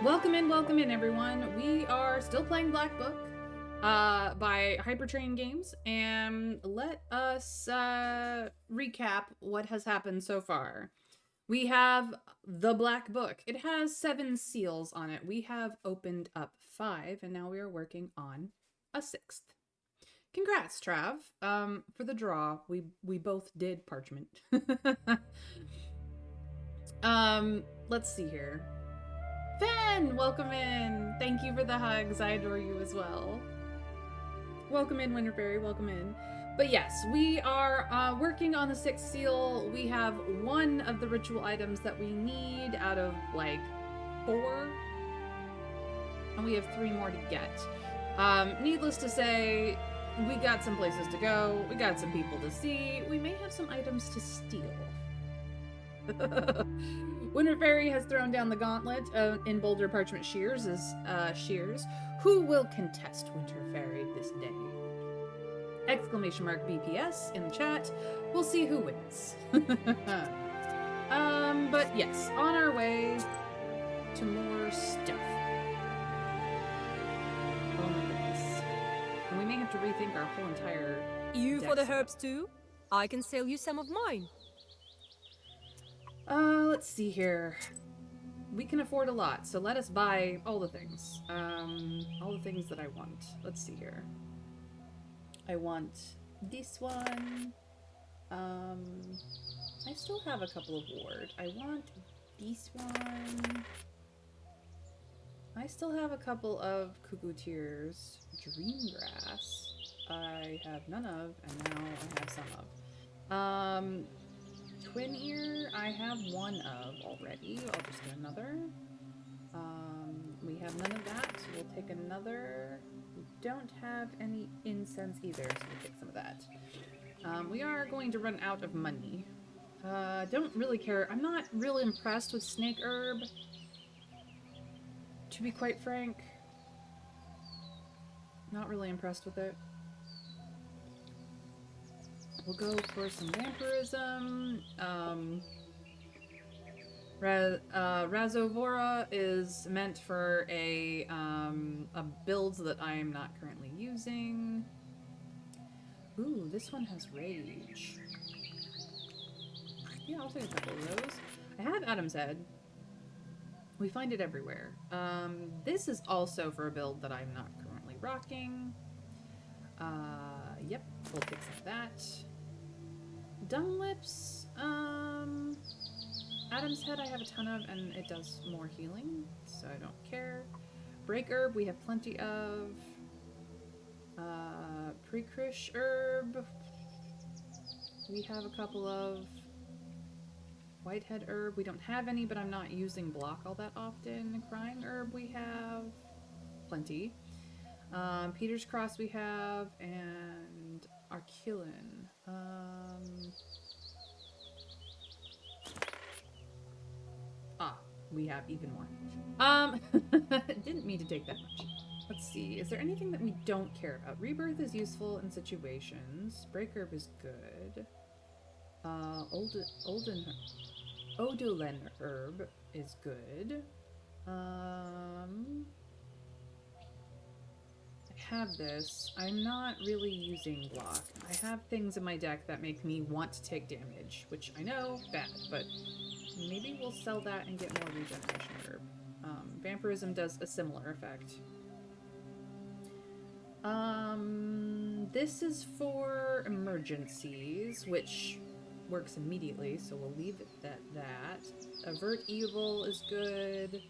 Welcome in, everyone. We are still playing Black Book by HypeTrain Games, and let us recap what has happened so far. We have the Black Book. It has 7 seals on it. We have opened up 5, and now we are working on a 6th. Congrats, Trav. For the draw, we both did parchment. Let's see here. Ben, welcome in. Thank you for the hugs. I adore you as well. Welcome in, Winterberry. Welcome in. But yes, we are working on the 6th seal. We have 1 of the ritual items that we need out of like 4. And we have 3 more to get. Needless to say, we got some places to go. We got some people to see. We may have some items to steal. Winter Fairy has thrown down the gauntlet in Boulder Parchment Shears as Shears. Who will contest Winter Fairy this day? Exclamation mark BPS in the chat. We'll see who wins. But yes, on our way to more stuff. Oh my goodness. And we may have to rethink our whole entire You for the herbs too? I can sell you some of mine. Let's see here. We can afford a lot, so let us buy all the things. All the things that I want. Let's see here. I want this one. I still have a couple of ward. I want this one. I still have a couple of Cuckoo Tears. Dreamgrass. I have none of, and now I have some of. Twin Ear, I have 1 of already. I'll just get another. We have none of that, so we'll take another. We don't have any incense either, so we'll take some of that. We are going to run out of money. Don't really care. I'm not really impressed with Snake Herb, to be quite frank. Not really impressed with it. We'll go for some vampirism. Razovora is meant for a build that I am not currently using. Ooh, this one has rage. Yeah, I'll take a couple of those. I have Adam's Head. We find it everywhere. This is also for a build that I'm not currently rocking. Yep, we'll take some of that. Dung Lips, Adam's Head I have a ton of, and it does more healing, so I don't care. Break Herb we have plenty of. Precrush Herb we have a couple of. Whitehead Herb we don't have any, but I'm not using block all that often. Crying Herb we have plenty. Peter's Cross we have, and Arquilin. We have even more. Didn't mean to take that much. Let's see. Is there anything that we don't care about? Rebirth is useful in situations. Break Herb is good. Odolen Herb is good. I have this. I'm not really using block. I have things in my deck that make me want to take damage, which I know, bad, but maybe we'll sell that and get more regeneration herb. Vampirism does a similar effect. This is for emergencies, which works immediately, so we'll leave it at that. Avert Evil is good.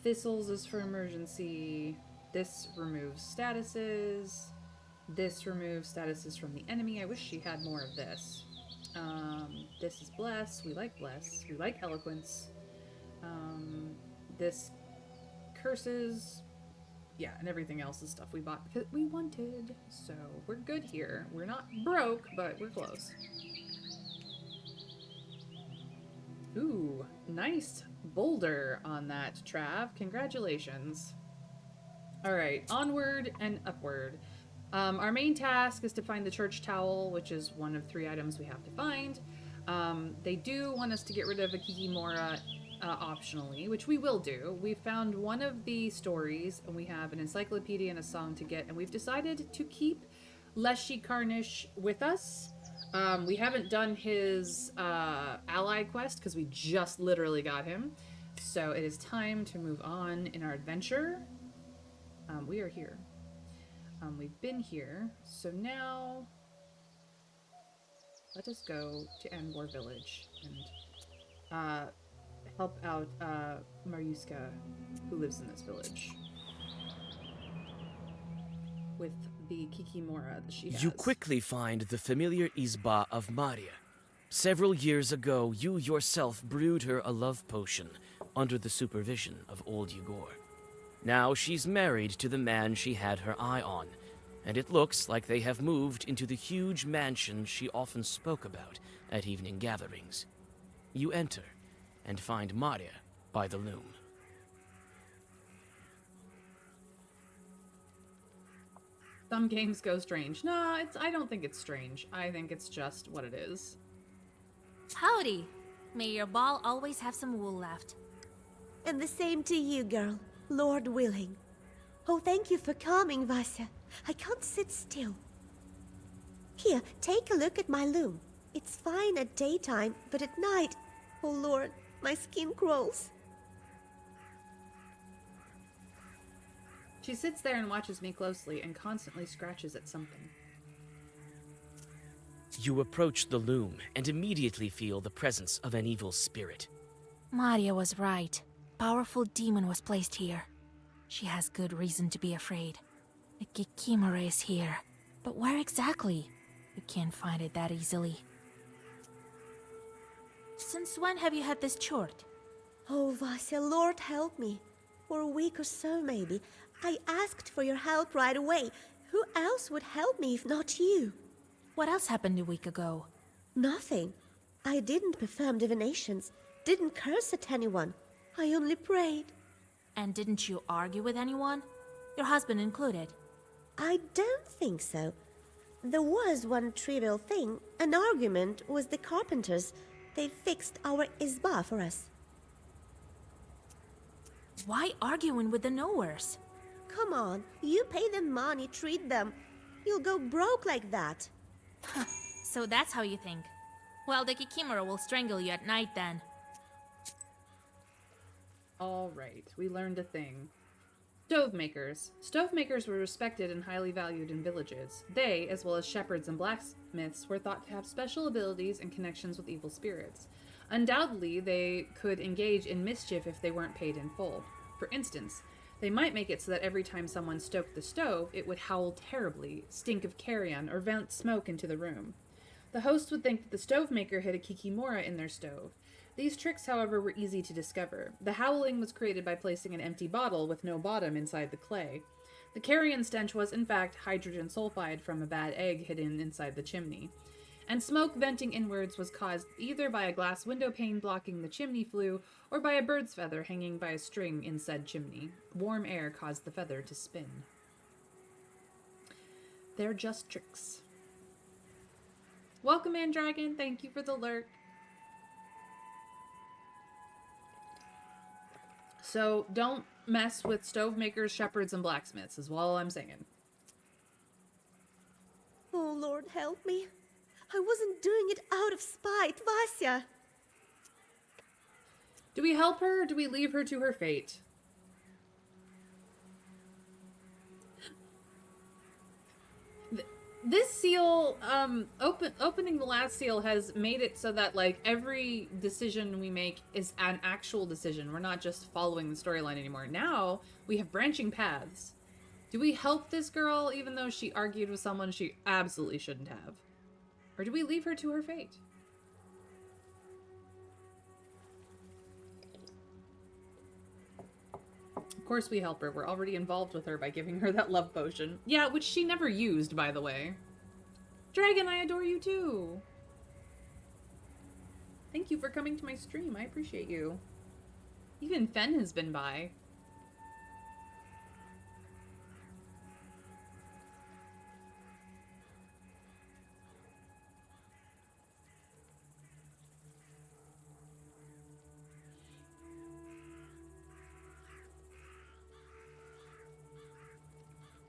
Thistles is for emergency. This removes statuses. This removes statuses from the enemy. I wish she had more of this. This is Bless. We like Bless. We like Eloquence. This curses. Yeah, and everything else is stuff we bought because we wanted. So we're good here. We're not broke, but we're close. Ooh, nice boulder on that, Trav. Congratulations. Alright, onward and upward. Our main task is to find the church towel, which is one of 3 items we have to find. They do want us to get rid of a Kikimora optionally, which we will do. We found one of the stories, and we have an encyclopedia and a song to get, and we've decided to keep Leshy Carnish with us. We haven't done his ally quest because we just literally got him. So it is time to move on in our adventure. We are here. We've been here. So now let us go to Anwar Village and help out Morteshka, who lives in this village, with the Kikimora that she has. You quickly find the familiar Izba of Maria. Several years ago, you yourself brewed her a love potion under the supervision of old Yegor. Now she's married to the man she had her eye on, and it looks like they have moved into the huge mansion she often spoke about at evening gatherings. You enter and find Maria by the loom. Some games go strange. No, I don't think it's strange. I think it's just what it is. Howdy. May your ball always have some wool left. And the same to you, girl, Lord willing. Oh, thank you for coming, Vasya. I can't sit still. Here, take a look at my loom. It's fine at daytime, but at night, oh Lord, my skin crawls. She sits there and watches me closely and constantly scratches at something. You approach the loom and immediately feel the presence of an evil spirit. Maria was right. Powerful demon was placed here. She has good reason to be afraid. The Kikimora is here. But where exactly? You can't find it that easily. Since when have you had this chort? Oh, Vasya, Lord help me. For a week or so, maybe. I asked for your help right away. Who else would help me if not you? What else happened a week ago? Nothing. I didn't perform divinations, didn't curse at anyone. I only prayed. And didn't you argue with anyone? Your husband included. I don't think so. There was one trivial thing, an argument with the carpenters. They fixed our izba for us. Why arguing with the knowers? Come on, you pay them money, treat them. You'll go broke like that. So that's how you think. Well, the Kikimora will strangle you at night then. Alright, we learned a thing. Stove makers. Stove makers were respected and highly valued in villages. They, as well as shepherds and blacksmiths, were thought to have special abilities and connections with evil spirits. Undoubtedly, they could engage in mischief if they weren't paid in full. For instance, they might make it so that every time someone stoked the stove, it would howl terribly, stink of carrion, or vent smoke into the room. The host would think that the stove maker hid a Kikimora in their stove. These tricks, however, were easy to discover. The howling was created by placing an empty bottle with no bottom inside the clay. The carrion stench was, in fact, hydrogen sulfide from a bad egg hidden inside the chimney. And smoke venting inwards was caused either by a glass window pane blocking the chimney flue, or by a bird's feather hanging by a string in said chimney. Warm air caused the feather to spin. They're just tricks. Welcome in, Dragon. Thank you for the lurk. So don't mess with stove makers, shepherds, and blacksmiths, is all I'm saying. Oh, Lord help me. I wasn't doing it out of spite, Vasya. Do we help her, or do we leave her to her fate? This seal, opening the last seal has made it so that, like, every decision we make is an actual decision. We're not just following the storyline anymore. Now, we have branching paths. Do we help this girl even though she argued with someone she absolutely shouldn't have? Or do we leave her to her fate? Of course we help her. We're already involved with her by giving her that love potion. Yeah, which she never used, by the way. Dragon, I adore you too. Thank you for coming to my stream. I appreciate you. Even Fen has been by.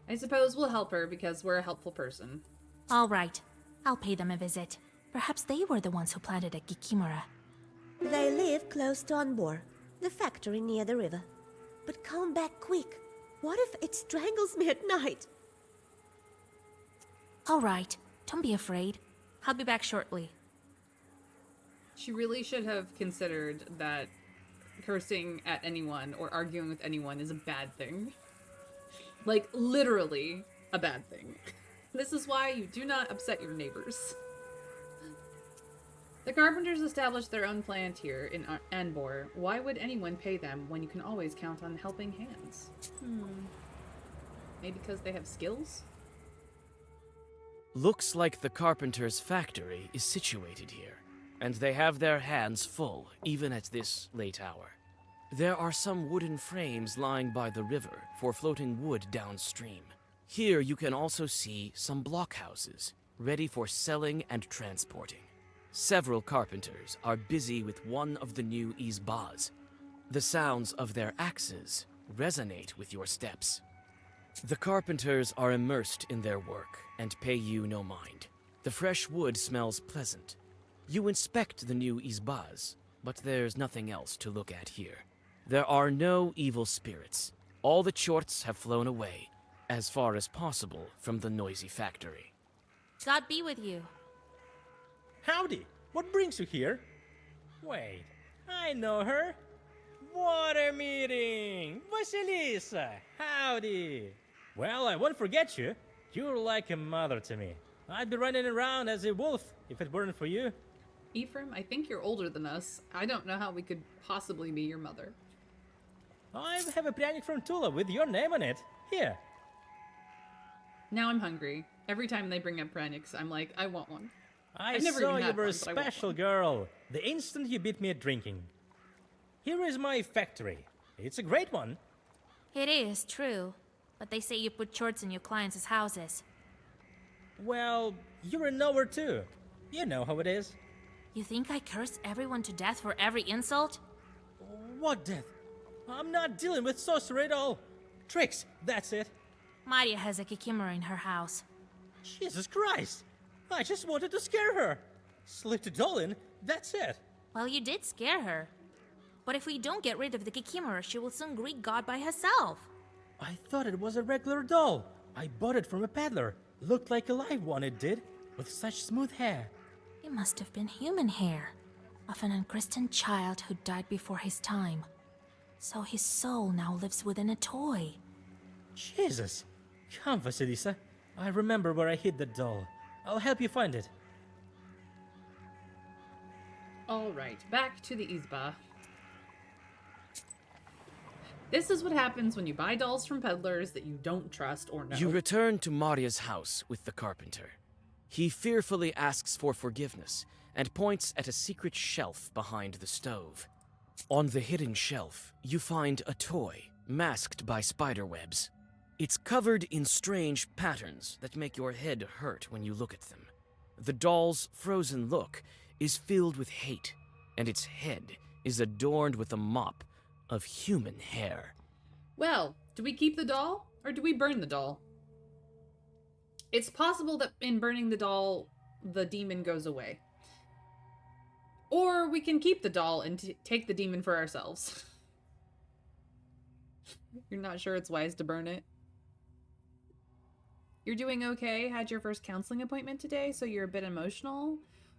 I suppose we'll help her because we're a helpful person. All right. I'll pay them a visit. Perhaps they were the ones who planted a Kikimora. They live close to Anbor, the factory near the river. But come back quick. What if it strangles me at night? All right. Don't be afraid. I'll be back shortly. She really should have considered that cursing at anyone or arguing with anyone is a bad thing. Like, literally a bad thing. This is why you do not upset your neighbors. The carpenters established their own plant here in Anbor. Why would anyone pay them when you can always count on helping hands? Maybe because they have skills? Looks like the carpenter's factory is situated here, and they have their hands full, even at this late hour. There are some wooden frames lying by the river for floating wood downstream. Here you can also see some blockhouses, ready for selling and transporting. Several carpenters are busy with one of the new izbas. The sounds of their axes resonate with your steps. The carpenters are immersed in their work and pay you no mind. The fresh wood smells pleasant. You inspect the new izbas, but there's nothing else to look at here. There are no evil spirits. All the chorts have flown away, as far as possible from the noisy factory. God be with you. Howdy! What brings you here? Wait, I know her. Water meeting! Vasilisa! Howdy! Well, I won't forget you. You're like a mother to me. I'd be running around as a wolf if it weren't for you. Ephraim, I think you're older than us. I don't know how we could possibly be your mother. I have a pryanik from Tula with your name on it. Here. Now I'm hungry. Every time they bring up pranics, I'm like, I want one. I I've never saw even you had were a one, but I want special one. girl the instant you beat me at drinking. Here is my factory. It's a great one. It is true. But they say you put shorts in your clients' houses. Well, you're a knower too. You know how it is. You think I curse everyone to death for every insult? What death? I'm not dealing with sorcery at all. Tricks, that's it. Maria has a Kikimora in her house. Jesus Christ! I just wanted to scare her. Slipped a doll in, that's it. Well, you did scare her. But if we don't get rid of the Kikimora, she will soon greet God by herself. I thought it was a regular doll. I bought it from a peddler. Looked like a live one, it did, with such smooth hair. It must have been human hair of an unchristened child who died before his time. So his soul now lives within a toy. Jesus! Come, Vasilisa. I remember where I hid the doll. I'll help you find it. Alright, back to the Izba. This is what happens when you buy dolls from peddlers that you don't trust or know. You return to Maria's house with the carpenter. He fearfully asks for forgiveness and points at a secret shelf behind the stove. On the hidden shelf, you find a toy masked by spiderwebs. It's covered in strange patterns that make your head hurt when you look at them. The doll's frozen look is filled with hate, and its head is adorned with a mop of human hair. Well, do we keep the doll, or do we burn the doll? It's possible that in burning the doll, the demon goes away. Or we can keep the doll and take the demon for ourselves. You're not sure it's wise to burn it? You're doing okay? Had your first counseling appointment today, so you're a bit emotional?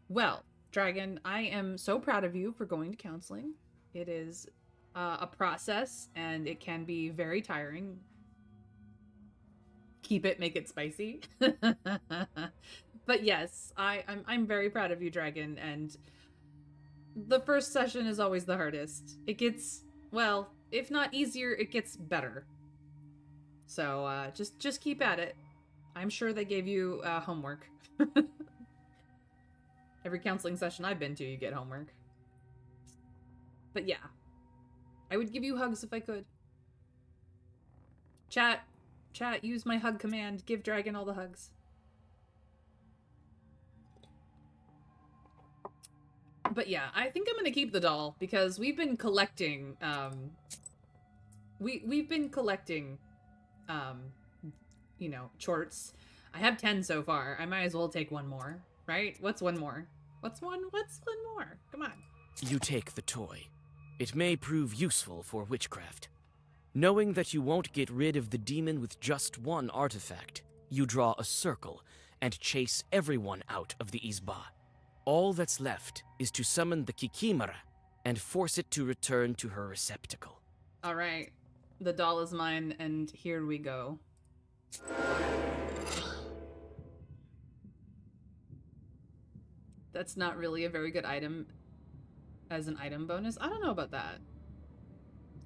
Well, Dragon, I am so proud of you for going to counseling. It is a process, and it can be very tiring. Keep it, make it spicy. But yes, I'm very proud of you, Dragon, and the first session is always the hardest. It gets, well, if not easier, it gets better. So just keep at it. I'm sure they gave you homework. Every counseling session I've been to, you get homework. But yeah, I would give you hugs if I could. Chat, use my hug command. Give Dragon all the hugs. But yeah, I think I'm gonna keep the doll because we've been collecting, we've been collecting, you know, chorts. I have 10 so far. I might as well take one more, right? What's one more? What's one more? Come on. You take the toy. It may prove useful for witchcraft. Knowing that you won't get rid of the demon with just one artifact, you draw a circle and chase everyone out of the Izba. All that's left is to summon the Kikimara and force it to return to her receptacle. All right. The doll is mine, and here we go. That's not really a very good item as an item bonus. I don't know about that.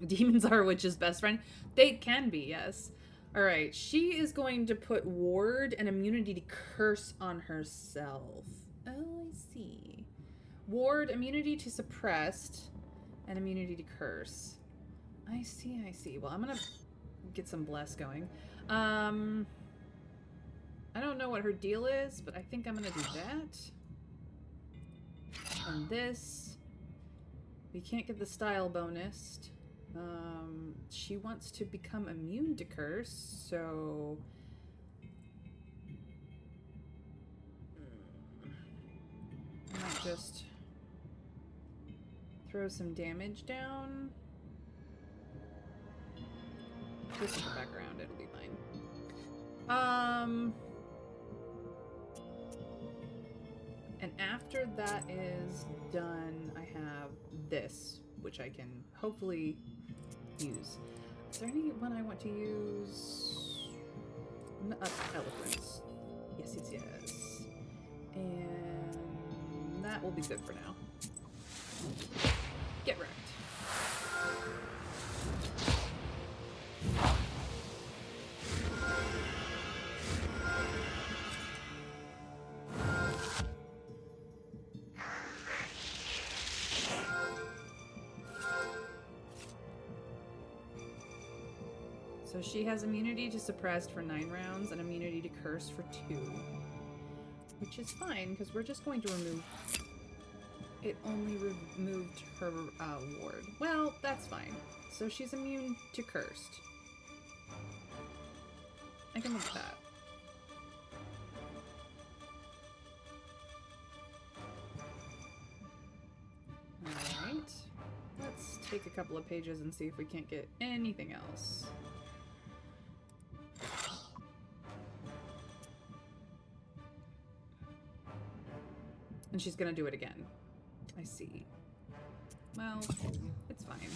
Demons are a witch's best friend. They can be, yes. All right, she is going to put ward and immunity to curse on herself. Oh, I see. Ward, immunity to suppressed, and immunity to curse. I see. Well, I'm gonna get some bless going. I don't know what her deal is, but I think I'm gonna do that. And this. We can't get the style bonus. She wants to become immune to curse, so I might just throw some damage down. Just in the background, it'll be fine. And after that is done, I have this, which I can hopefully use. Is there any one I want to use? Eloquence. Yes. And that will be good for now. Get wrecked. So she has immunity to suppressed for 9 rounds and immunity to curse for 2. Which is fine, because we're just going to remove... It only removed her ward. Well, that's fine. So she's immune to cursed. I can live with that. Alright. Let's take a couple of pages and see if we can't get anything else. And she's gonna do it again. I see. Well, it's fine.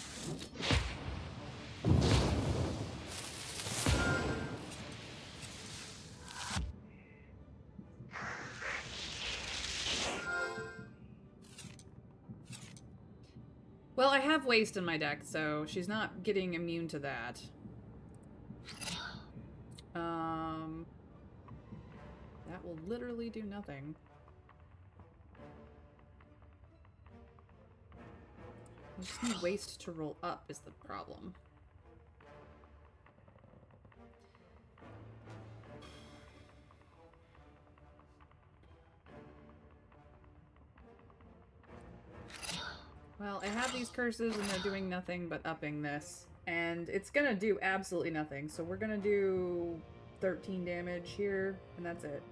Well, I have waste in my deck, so she's not getting immune to that. That will literally do nothing. I just need waste to roll up is the problem. Well, I have these curses and they're doing nothing but upping this. And it's gonna do absolutely nothing. So we're gonna do 13 damage here, and that's it.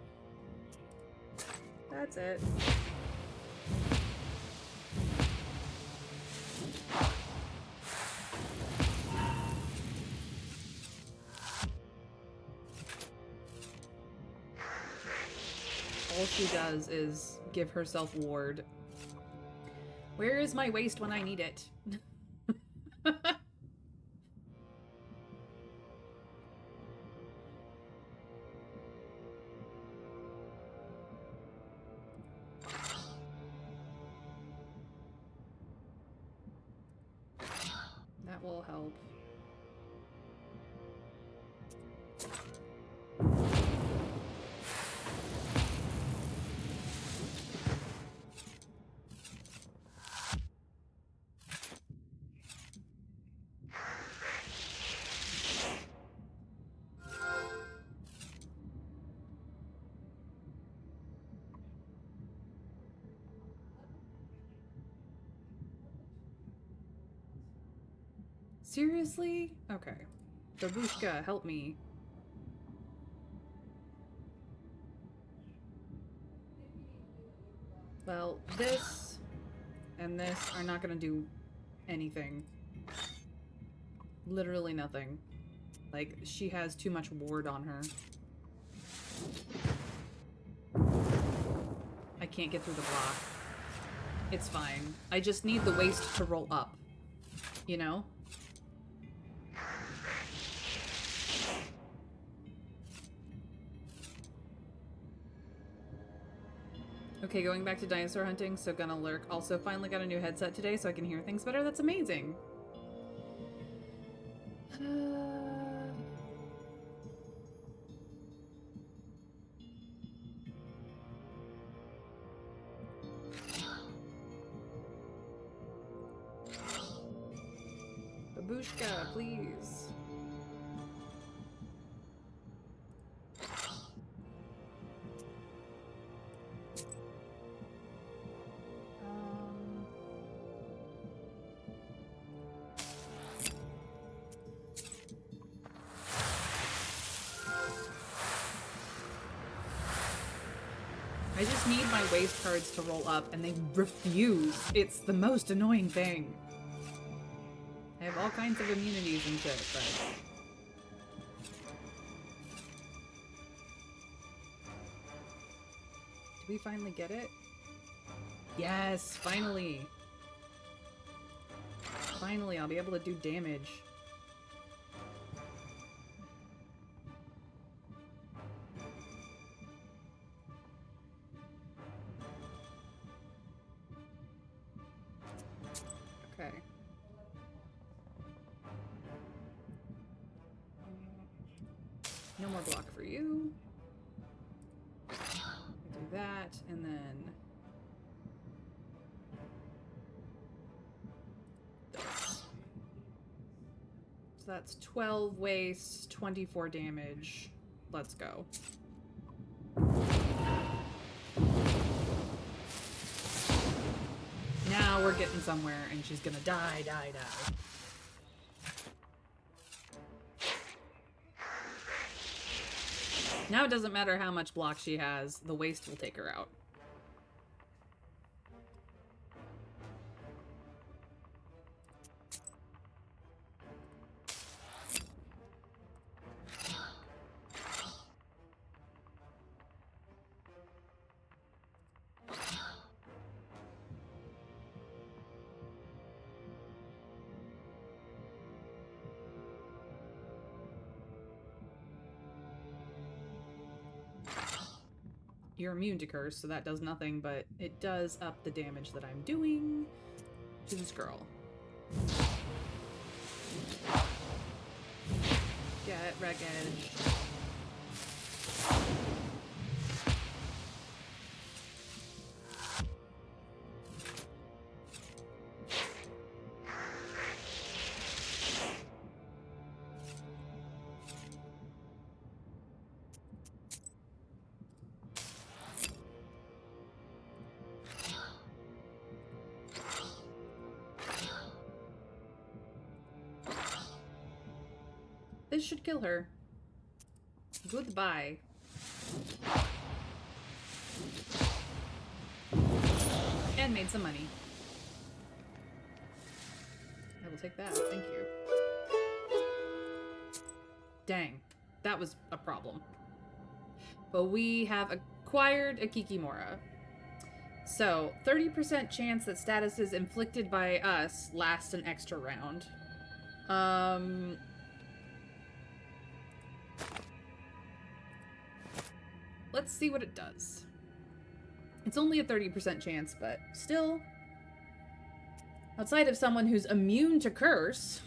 That's it. All she does is give herself ward. Where is my waste when I need it? That will help. Seriously? Okay. Babushka, help me. Well, this and this are not gonna do anything. Literally nothing. Like, she has too much ward on her. I can't get through the block. It's fine. I just need the waist to roll up. You know? Okay, going back to dinosaur hunting, so gonna lurk. Also finally got a new headset today so I can hear things better. That's amazing. Babushka, please. I just need my waist cards to roll up, and they refuse. It's the most annoying thing. I have all kinds of immunities and shit, but... Did we finally get it? Yes, finally! Finally, I'll be able to do damage. Okay. No more block for you. Do that, and then... this. So that's 12 waste, 24 damage. Let's go. Now we're getting somewhere, and she's gonna die. Now it doesn't matter how much block she has, the waste will take her out. You're immune to curse, so that does nothing, but it does up the damage that I'm doing to this girl. Get wreck edge. This should kill her. Goodbye. And made some money. I will take that, thank you. Dang, that was a problem. But we have acquired a Kikimora. So, 30% chance that statuses inflicted by us last an extra round. Let's see what it does. It's only a 30% chance, but still. Outside of someone who's immune to curse,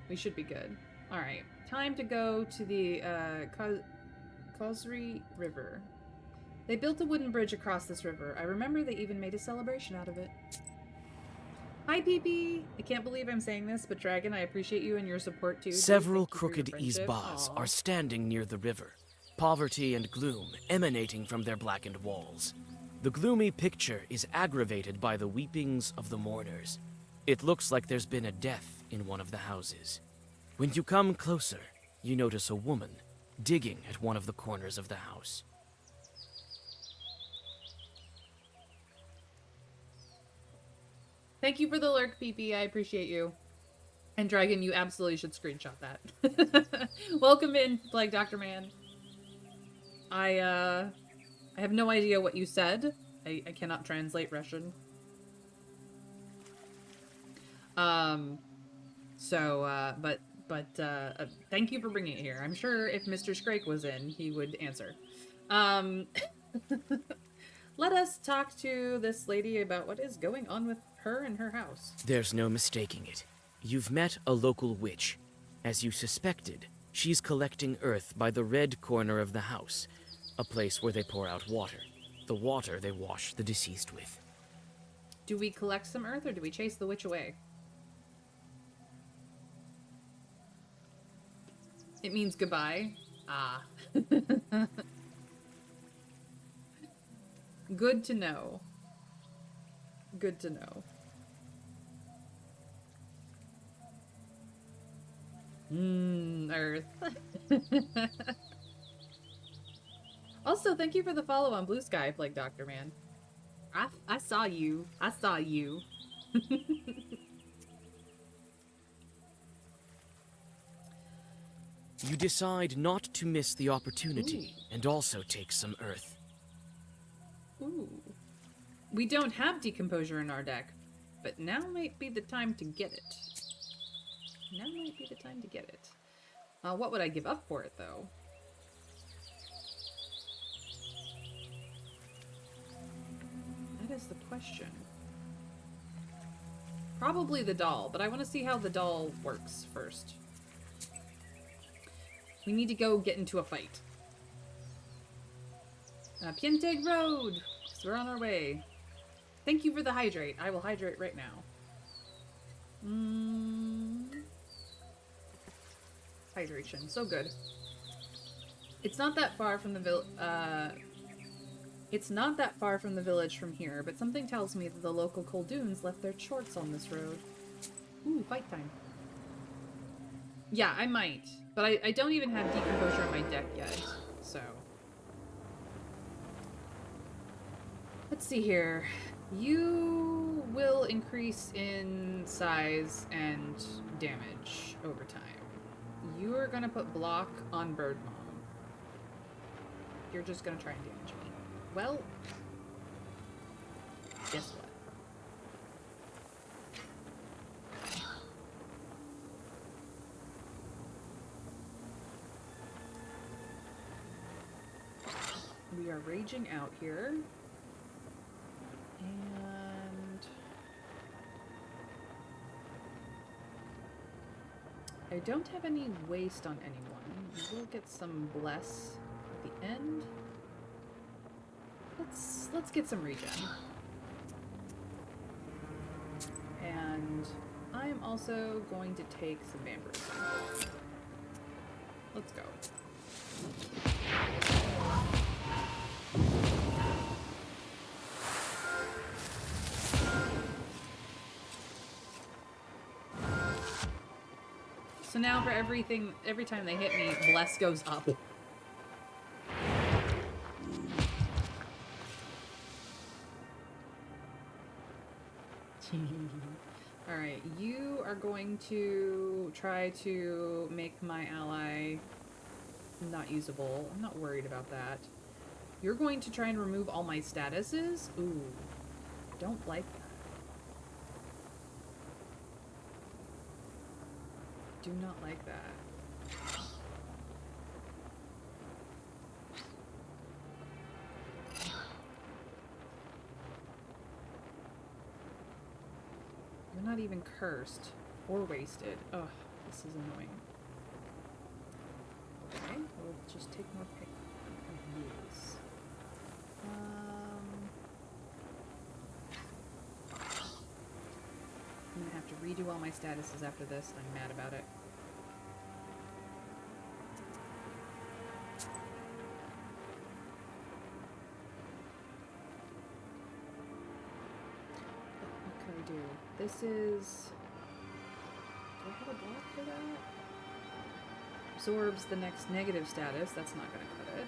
we should be good. Alright, time to go to the Kozri River. They built a wooden bridge across this river. I remember they even made a celebration out of it. Hi, PP! I can't believe I'm saying this, but Dragon, I appreciate you and your support too. Several Thank you for your crooked friendship. Izbas Aw. are standing near the river, poverty and gloom emanating from their blackened walls. The gloomy picture is aggravated by the weepings of the mourners. It looks like there's been a death in one of the houses. When you come closer, you notice a woman digging at one of the corners of the house. Thank you for the lurk, PP. I appreciate you. And Dragon, you absolutely should screenshot that. Welcome in, Plague Doctor Man. I have no idea what you said. I cannot translate Russian. Thank you for bringing it here. I'm sure if Mr. Scrake was in, he would answer. Let us talk to this lady about what is going on with her and her house. There's no mistaking it. You've met a local witch. As you suspected, she's collecting earth by the red corner of the house, a place where they pour out water. The water they wash the deceased with. Do we collect some earth or do we chase the witch away? It means goodbye. Ah. Good to know. Good to know. Earth. Also, thank you for the follow on Blue Sky, Plague Doctor Man. I saw you. I saw you. You decide not to miss the opportunity and also take some earth. Ooh. We don't have Decomposure in our deck, but now might be the time to get it. Now might be the time to get it. What would I give up for it, though? That is the question. Probably the doll, but I want to see how the doll works first. We need to go get into a fight. Pienteg Road! So we're on our way. Thank you for the hydrate. I will hydrate right now. Hydration. So good. It's not that far from the It's not that far from the village from here, but something tells me that the local Coldoons left their shorts on this road. Ooh, fight time. Yeah, I might. But I don't even have Decomposure on my deck yet, so... Let's see here. You will increase in size and damage over time. You are gonna put block on Bird Mom. You're just gonna try and damage me. Well... guess what? We are raging out here. And... I don't have any waste on anyone. We will get some bless at the end. Let's get some regen. And I'm also going to take some vampirism. Let's go. So now for every time they hit me, bless goes up. Alright, you are going to try to make my ally not usable. I'm not worried about that. You're going to try and remove all my statuses? Ooh, don't like that. Do not like that. You're not even cursed or wasted. Ugh, this is annoying. Okay, we'll just take more pick of these. I'm gonna have to redo all my statuses after this. I'm mad about it. What can I do? This is... do I have a block for that? Absorbs the next negative status. That's not gonna cut it.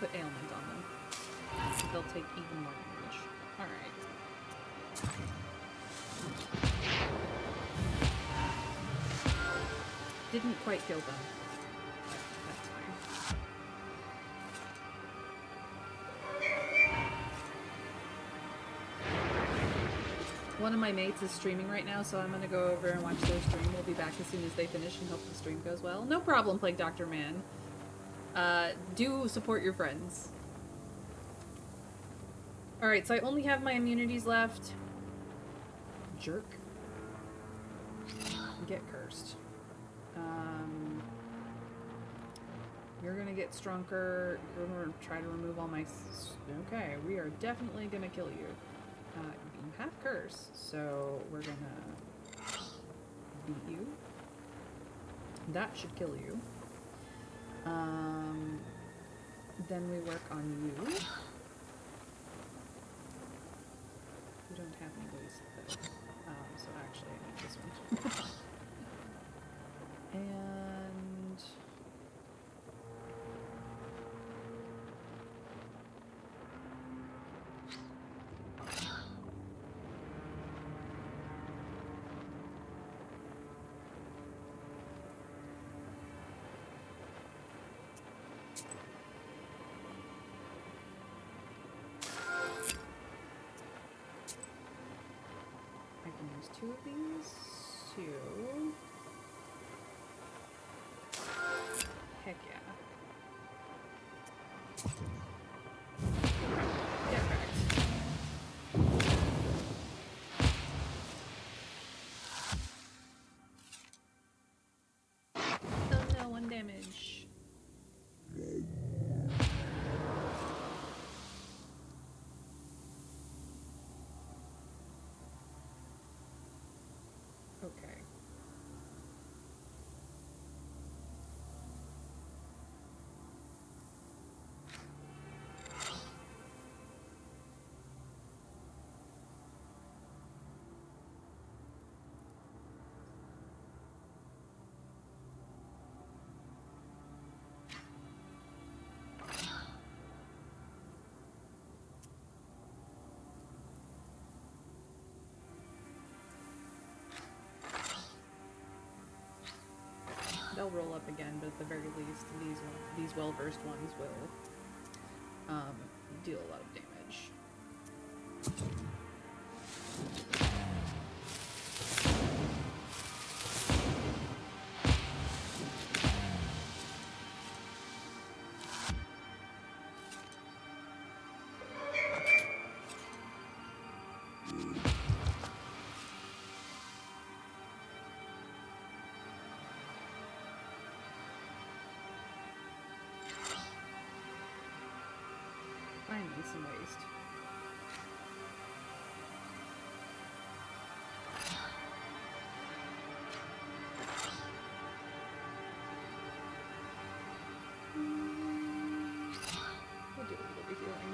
put ailment on them. So they'll take even more damage. Alright. Didn't quite kill them. That's fine. One of my mates is streaming right now, so I'm gonna go over and watch their stream. We'll be back as soon as they finish and hope the stream goes well. No problem, Plague Dr. Man. Do support your friends. Alright, so I only have my immunities left. Jerk. Get cursed. You're gonna get stronger. You're gonna try to remove all my... Okay, we are definitely gonna kill you. You have curse, so we're gonna beat you. That should kill you. Then we work on you. We don't have any ways though. So actually I need this one. And... I can use 2 of these. 2. Heck yeah. Get wrecked. Oh no, 1 damage. Okay. They'll roll up again, but at the very least, these well-versed ones will deal a lot of damage. Finally, some waste. We'll do a little bit of healing.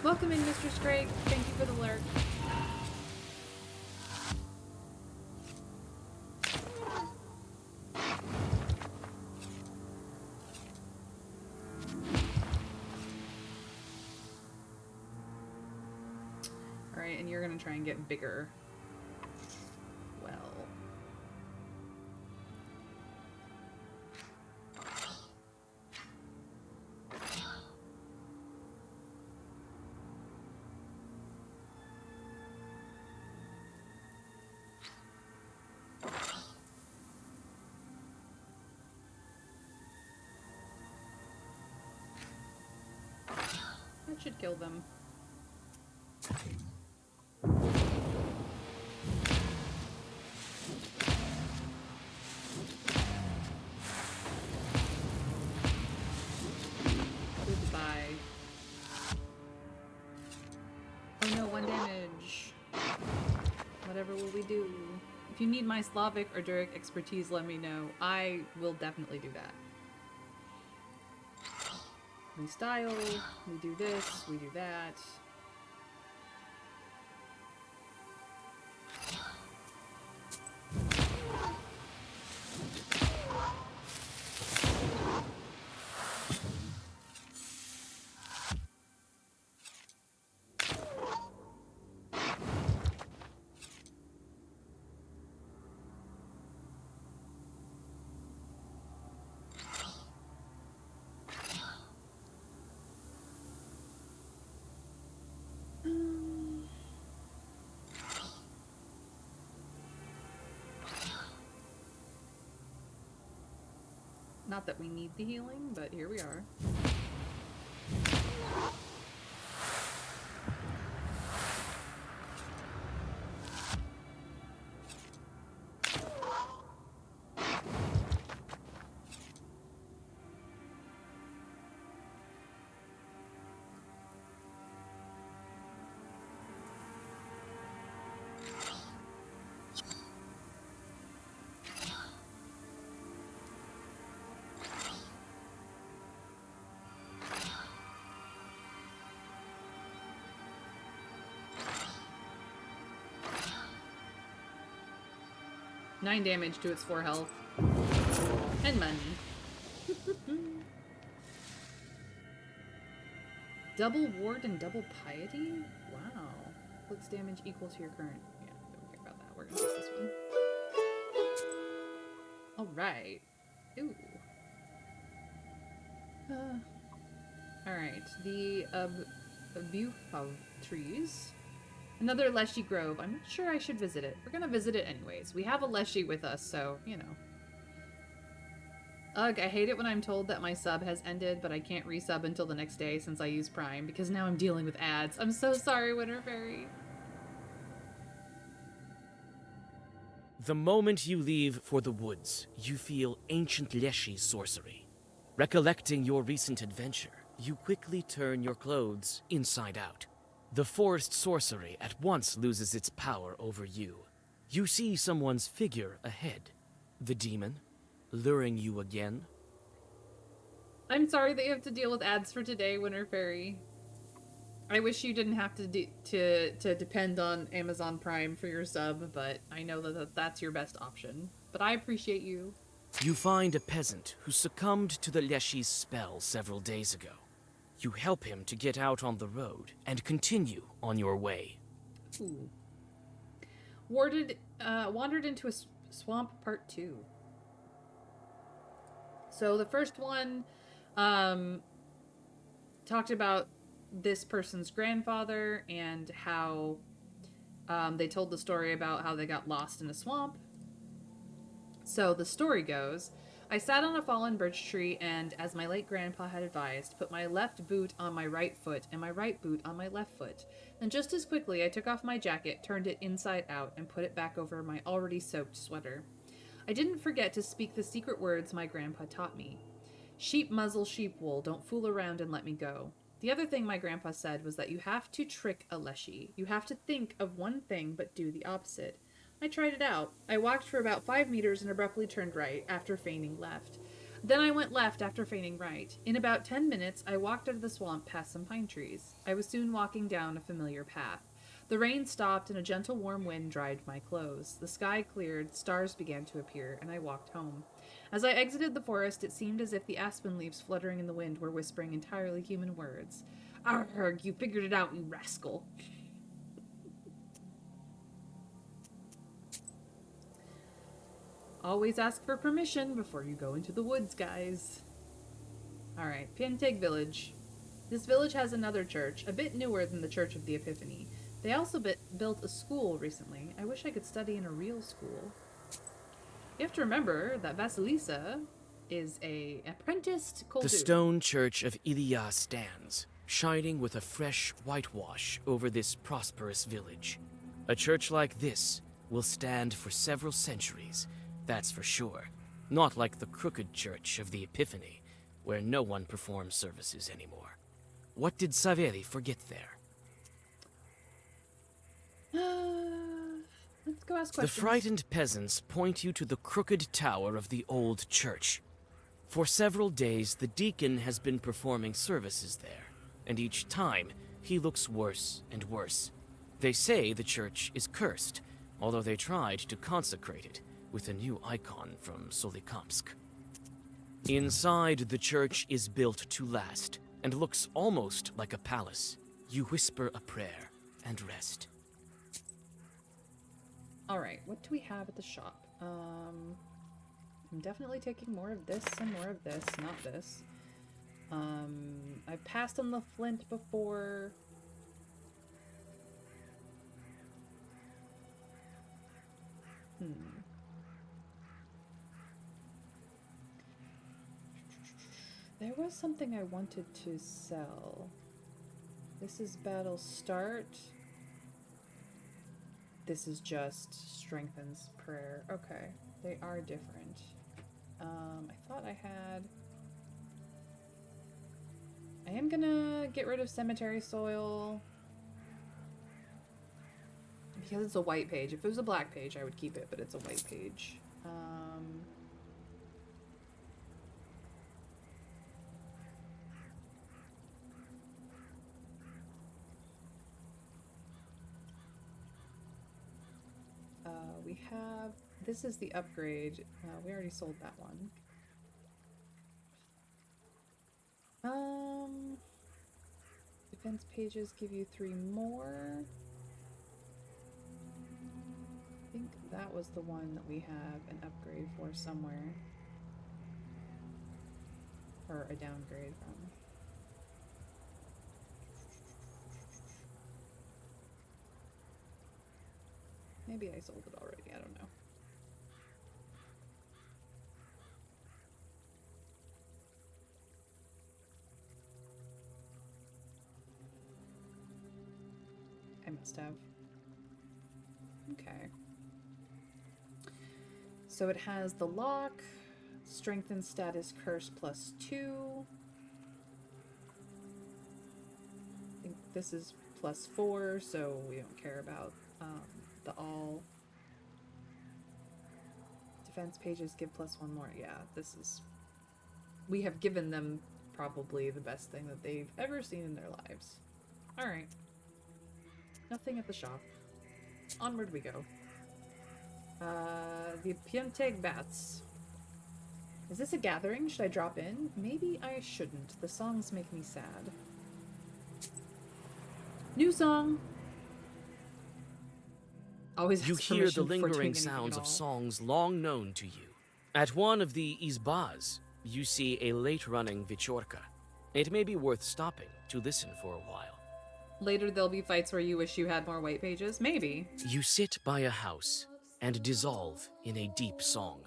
Welcome in, Mr. Scrake. Thank you for the lurk. Alright, and you're gonna try and get bigger. Well. That should kill them. Goodbye. Oh no, 1 damage. Whatever will we do? If you need my Slavic or Duric expertise, let me know. I will definitely do that. We style, we do this, we do that. Not that we need the healing, but here we are. Nine damage to its 4 health. And money. Double ward and double piety? Wow. What's damage equal to your current? Yeah, don't care about that. We're gonna take this one. Alright. Ooh. Alright. The Abuhav trees. Another Leshy Grove. I'm not sure I should visit it. We're gonna visit it anyways. We have a Leshy with us, so, you know. Ugh, I hate it when I'm told that my sub has ended, but I can't resub until the next day since I use Prime, because now I'm dealing with ads. I'm so sorry, Winter Fairy. The moment you leave for the woods, you feel ancient Leshy sorcery. Recollecting your recent adventure, you quickly turn your clothes inside out. The forest sorcery at once loses its power over you. You see someone's figure ahead. The demon, luring you again. I'm sorry that you have to deal with ads for today, Winter Fairy. I wish you didn't have to depend on Amazon Prime for your sub, but I know that that's your best option. But I appreciate you. You find a peasant who succumbed to the Leshy's spell several days ago. You help him to get out on the road and continue on your way. Ooh. Wandered into a swamp part 2. So the first one talked about this person's grandfather and how they told the story about how they got lost in a swamp. So the story goes, I sat on a fallen birch tree and, as my late grandpa had advised, put my left boot on my right foot and my right boot on my left foot. Then just as quickly I took off my jacket, turned it inside out, and put it back over my already soaked sweater. I didn't forget to speak the secret words my grandpa taught me. Sheep muzzle sheep wool, don't fool around and let me go. The other thing my grandpa said was that you have to trick a Leshy. You have to think of one thing but do the opposite. I tried it out. I walked for about 5 meters and abruptly turned right, after feigning left. Then I went left after feigning right. In about 10 minutes, I walked out of the swamp past some pine trees. I was soon walking down a familiar path. The rain stopped and a gentle warm wind dried my clothes. The sky cleared, stars began to appear, and I walked home. As I exited the forest, it seemed as if the aspen leaves fluttering in the wind were whispering entirely human words. Arrgh, you figured it out, you rascal. Always ask for permission before you go into the woods, guys. Alright, Pinteg Village. This village has another church, a bit newer than the Church of the Epiphany. They also built a school recently. I wish I could study in a real school. You have to remember that Vasilisa is a apprenticed Koldu. The stone church of Ilia stands, shining with a fresh whitewash over this prosperous village. A church like this will stand for several centuries, that's for sure. Not like the crooked church of the Epiphany, where no one performs services anymore. What did Saveri forget there? Let's go ask questions. The frightened peasants point you to the crooked tower of the old church. For several days, the deacon has been performing services there, and each time, he looks worse and worse. They say the church is cursed, although they tried to consecrate it with a new icon from Solikamsk. Inside, the church is built to last, and looks almost like a palace. You whisper a prayer and rest. Alright, what do we have at the shop? I'm definitely taking more of this and more of this, not this. I've passed on the flint before. There was something I wanted to sell. This is battle start. This is just strengthens prayer. Okay, they are different. I thought I had... I am gonna get rid of cemetery soil. Because it's a white page. If it was a black page, I would keep it, but it's a white page. We have... This is the upgrade. We already sold that one. Defense pages give you 3 more. I think that was the one that we have an upgrade for somewhere. Or a downgrade from. Maybe I sold it already, I don't know. I must have. Okay. So it has the lock, strengthen status curse +2. I think this is +4, so we don't care about the all. Defense pages give +1 more. Yeah, this is... We have given them probably the best thing that they've ever seen in their lives. Alright. Nothing at the shop. Onward we go. The Pianteg Bats. Is this a gathering? Should I drop in? Maybe I shouldn't. The songs make me sad. New song! Always You ask hear the permission before doing lingering anything sounds at of all. songs long known to you. At one of the izbas, you see a late-running Vichorka. It may be worth stopping to listen for a while. Later there'll be fights where you wish you had more white pages? Maybe. You sit by a house and dissolve in a deep song.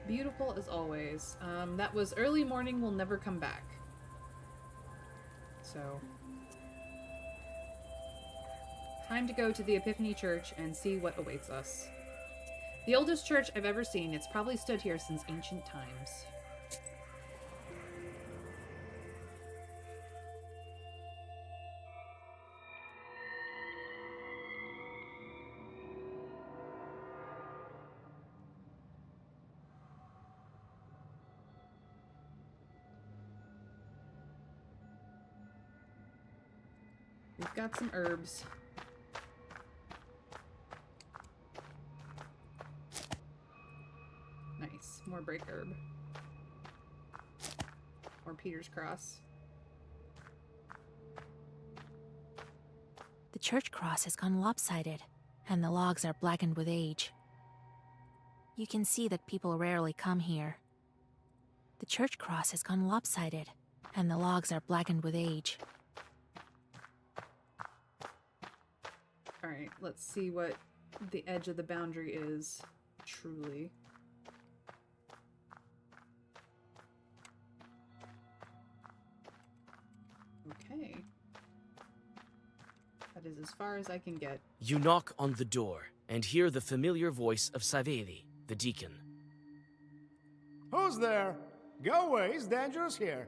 Beautiful as always. That was early morning will never come back. So... time to go to the Epiphany Church and see what awaits us. The oldest church I've ever seen. It's probably stood here since ancient times. We've got some herbs. Nice. More break herb. More Peter's cross. The church cross has gone lopsided, and the logs are blackened with age. You can see that people rarely come here. The church cross has gone lopsided, and the logs are blackened with age. Alright, let's see what the edge of the boundary is, truly. Okay. That is as far as I can get. You knock on the door and hear the familiar voice of Saveli, the deacon. Who's there? Go away, it's dangerous here.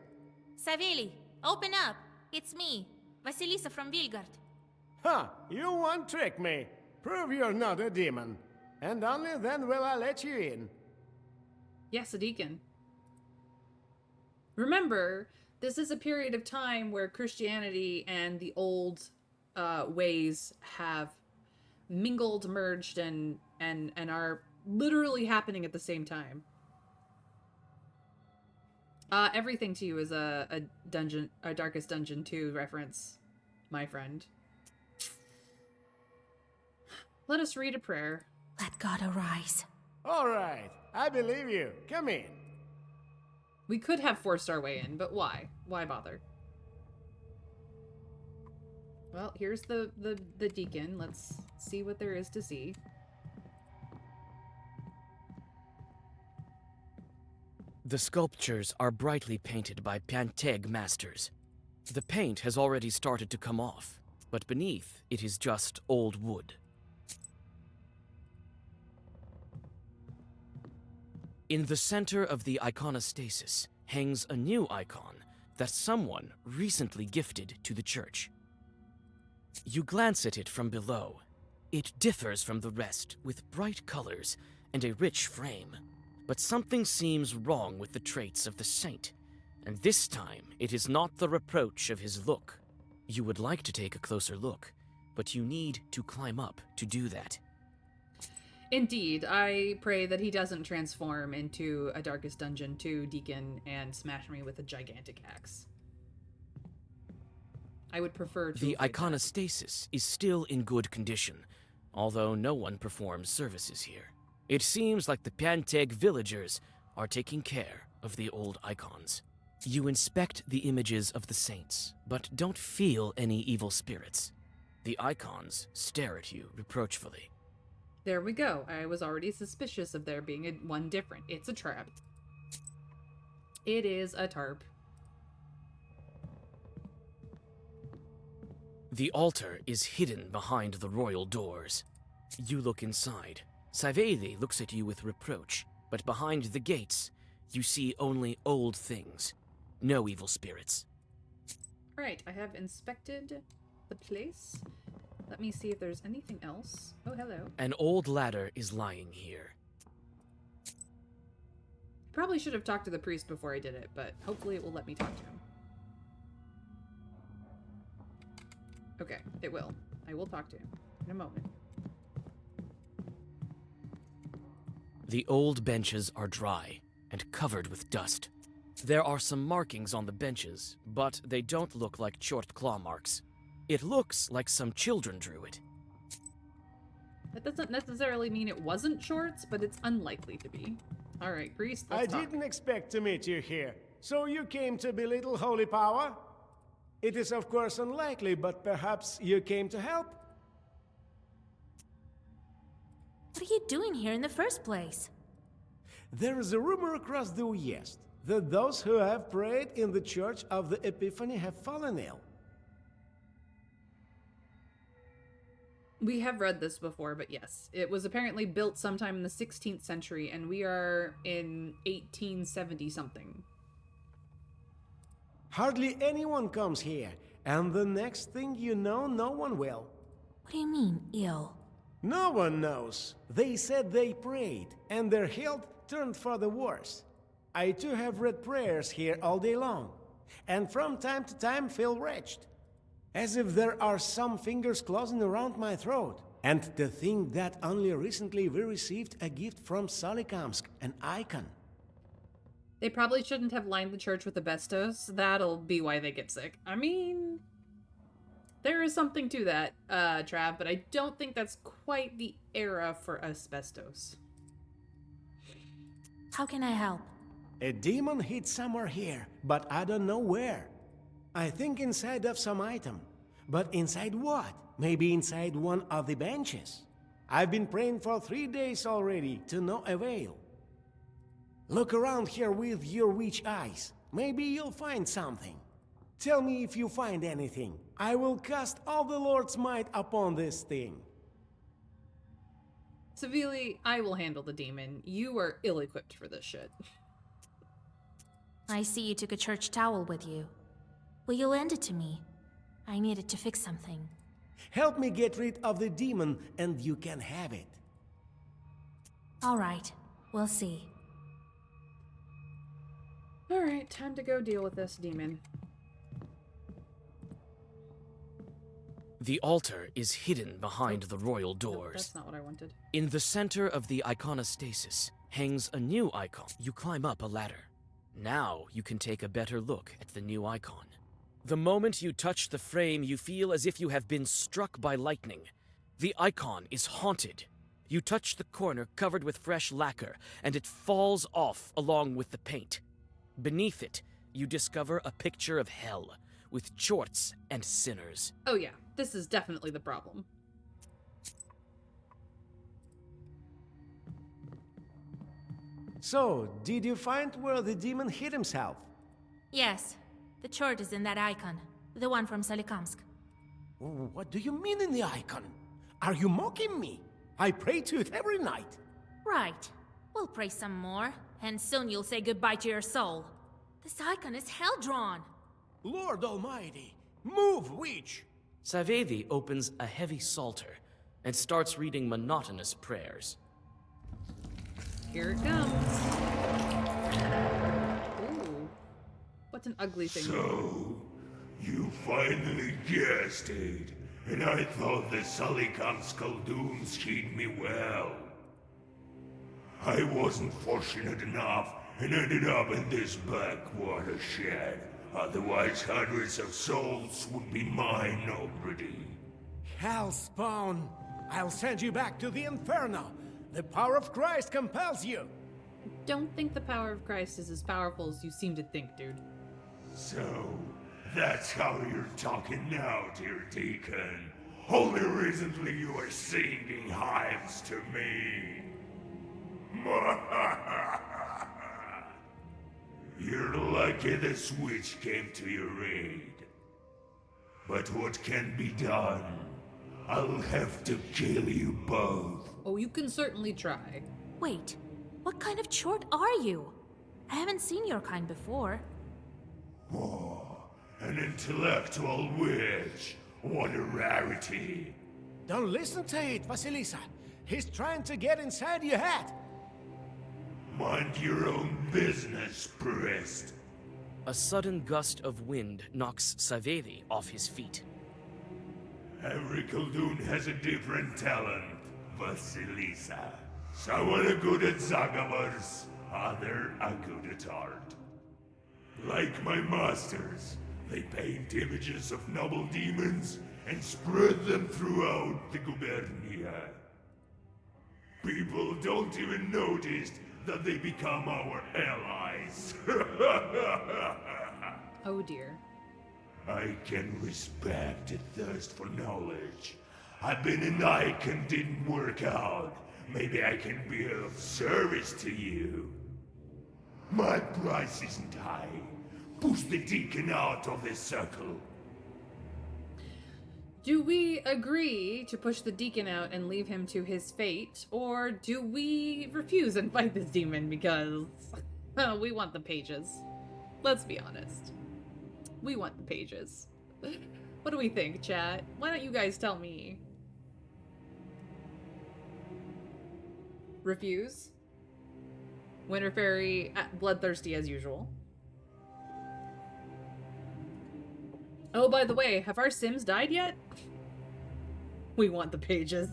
Saveli, open up. It's me, Vasilisa from Vilgard. Huh, you won't trick me. Prove you're not a demon. And only then will I let you in. Yes, a deacon. Remember, this is a period of time where Christianity and the old ways have mingled, merged, and are literally happening at the same time. Everything to you is a Darkest Dungeon 2 reference, my friend. Let us read a prayer. Let God arise. All right, I believe you. Come in. We could have forced our way in, but why? Why bother? Well, here's the deacon. Let's see what there is to see. The sculptures are brightly painted by Panteg masters. The paint has already started to come off, but beneath it is just old wood. In the center of the iconostasis hangs a new icon that someone recently gifted to the church. You glance at it from below. It differs from the rest with bright colors and a rich frame. But something seems wrong with the traits of the saint, and this time it is not the reproach of his look. You would like to take a closer look, but you need to climb up to do that. Indeed, I pray that he doesn't transform into a Darkest Dungeon 2 deacon and smash me with a gigantic axe. I would prefer to The avoid that. iconostasis is still in good condition, although no one performs services here. It seems like the Panteg villagers are taking care of the old icons. You inspect the images of the saints, but don't feel any evil spirits. The icons stare at you reproachfully. There we go. I was already suspicious of there being one different. It's a trap. It is a tarp. The altar is hidden behind the royal doors. You look inside. Saveli looks at you with reproach, but behind the gates, you see only old things. No evil spirits. Alright, I have inspected the place. Let me see if there's anything else. Oh, hello. An old ladder is lying here. Probably should have talked to the priest before I did it, but hopefully it will let me talk to him. Okay, it will. I will talk to him in a moment. The old benches are dry and covered with dust. There are some markings on the benches, but they don't look like short claw marks. It looks like some children drew it. That doesn't necessarily mean it wasn't shorts, but it's unlikely to be. Alright, priest, I let's talk. didn't expect to meet you here. So you came to belittle holy power? It is of course unlikely, but perhaps you came to help? What are you doing here in the first place? There is a rumor across the West that those who have prayed in the Church of the Epiphany have fallen ill. We have read this before, but yes. It was apparently built sometime in the 16th century, and we are in 1870-something. Hardly anyone comes here, and the next thing you know, no one will. What do you mean, ill? No one knows. They said they prayed, and their health turned for the worse. I too have read prayers here all day long, and from time to time feel wretched. As if there are some fingers closing around my throat. And to think that only recently we received a gift from Solikamsk, an icon. They probably shouldn't have lined the church with asbestos. That'll be why they get sick. I mean, there is something to that, Trav, but I don't think that's quite the era for asbestos. How can I help? A demon hid somewhere here, but I don't know where. I think inside of some item. But inside what? Maybe inside one of the benches. I've been praying for 3 days already, to no avail. Look around here with your witch eyes. Maybe you'll find something. Tell me if you find anything. I will cast all the Lord's might upon this thing. Savili, I will handle the demon. You are ill-equipped for this shit. I see you took a church towel with you. Will you lend it to me? I need it to fix something. Help me get rid of the demon, and you can have it. All right, we'll see. Alright, time to go deal with this demon. The altar is hidden behind the royal Nope, doors. that's not what I wanted. In the center of the iconostasis hangs a new icon. You climb up a ladder. Now you can take a better look at the new icon. The moment you touch the frame, you feel as if you have been struck by lightning. The icon is haunted. You touch the corner covered with fresh lacquer, and it falls off along with the paint. Beneath it, you discover a picture of hell, with chorts and sinners. Oh yeah, this is definitely the problem. So, did you find where the demon hid himself? Yes, the chart is in that icon. The one from Solikamsk. What do you mean in the icon? Are you mocking me? I pray to it every night. Right. We'll pray some more, and soon you'll say goodbye to your soul. This icon is hell-drawn. Lord Almighty, move, witch! Savedi opens a heavy psalter and starts reading monotonous prayers. Here it comes. Ooh. What an ugly thing. So, you finally guessed it, and I thought the Solikamsk dooms treat me well. I wasn't fortunate enough and ended up in this backwater shed. Otherwise, hundreds of souls would be mine already. Hellspawn! I'll send you back to the Inferno! The power of Christ compels you! Don't think the power of Christ is as powerful as you seem to think, dude. So, that's how you're talking now, dear Deacon. Only recently you were singing hymns to me. You're lucky the switch came to your aid. But what can be done? I'll have to kill you both. Oh, you can certainly try. Wait, what kind of chort are you? I haven't seen your kind before. Oh, an intellectual witch. What a rarity. Don't listen to it, Vasilisa. He's trying to get inside your head. Mind your own business, priest. A sudden gust of wind knocks Savedi off his feet. Every Khaldun has a different talent, Vasilisa. Some are good at Zagavars, other are good at art. Like my masters, they paint images of noble demons and spread them throughout the gubernia. People don't even notice that they become our allies. Oh dear. I can respect a thirst for knowledge. I've been an icon, didn't work out. Maybe I can be of service to you. My price isn't high. Push the deacon out of this circle. Do we agree to push the deacon out and leave him to his fate, or do we refuse and fight this demon because we want the pages? Let's be honest. We want the pages. What do we think, chat? Why don't you guys tell me? Refuse? Winter Fairy, bloodthirsty as usual. Oh, by the way, have our Sims died yet? We want the pages.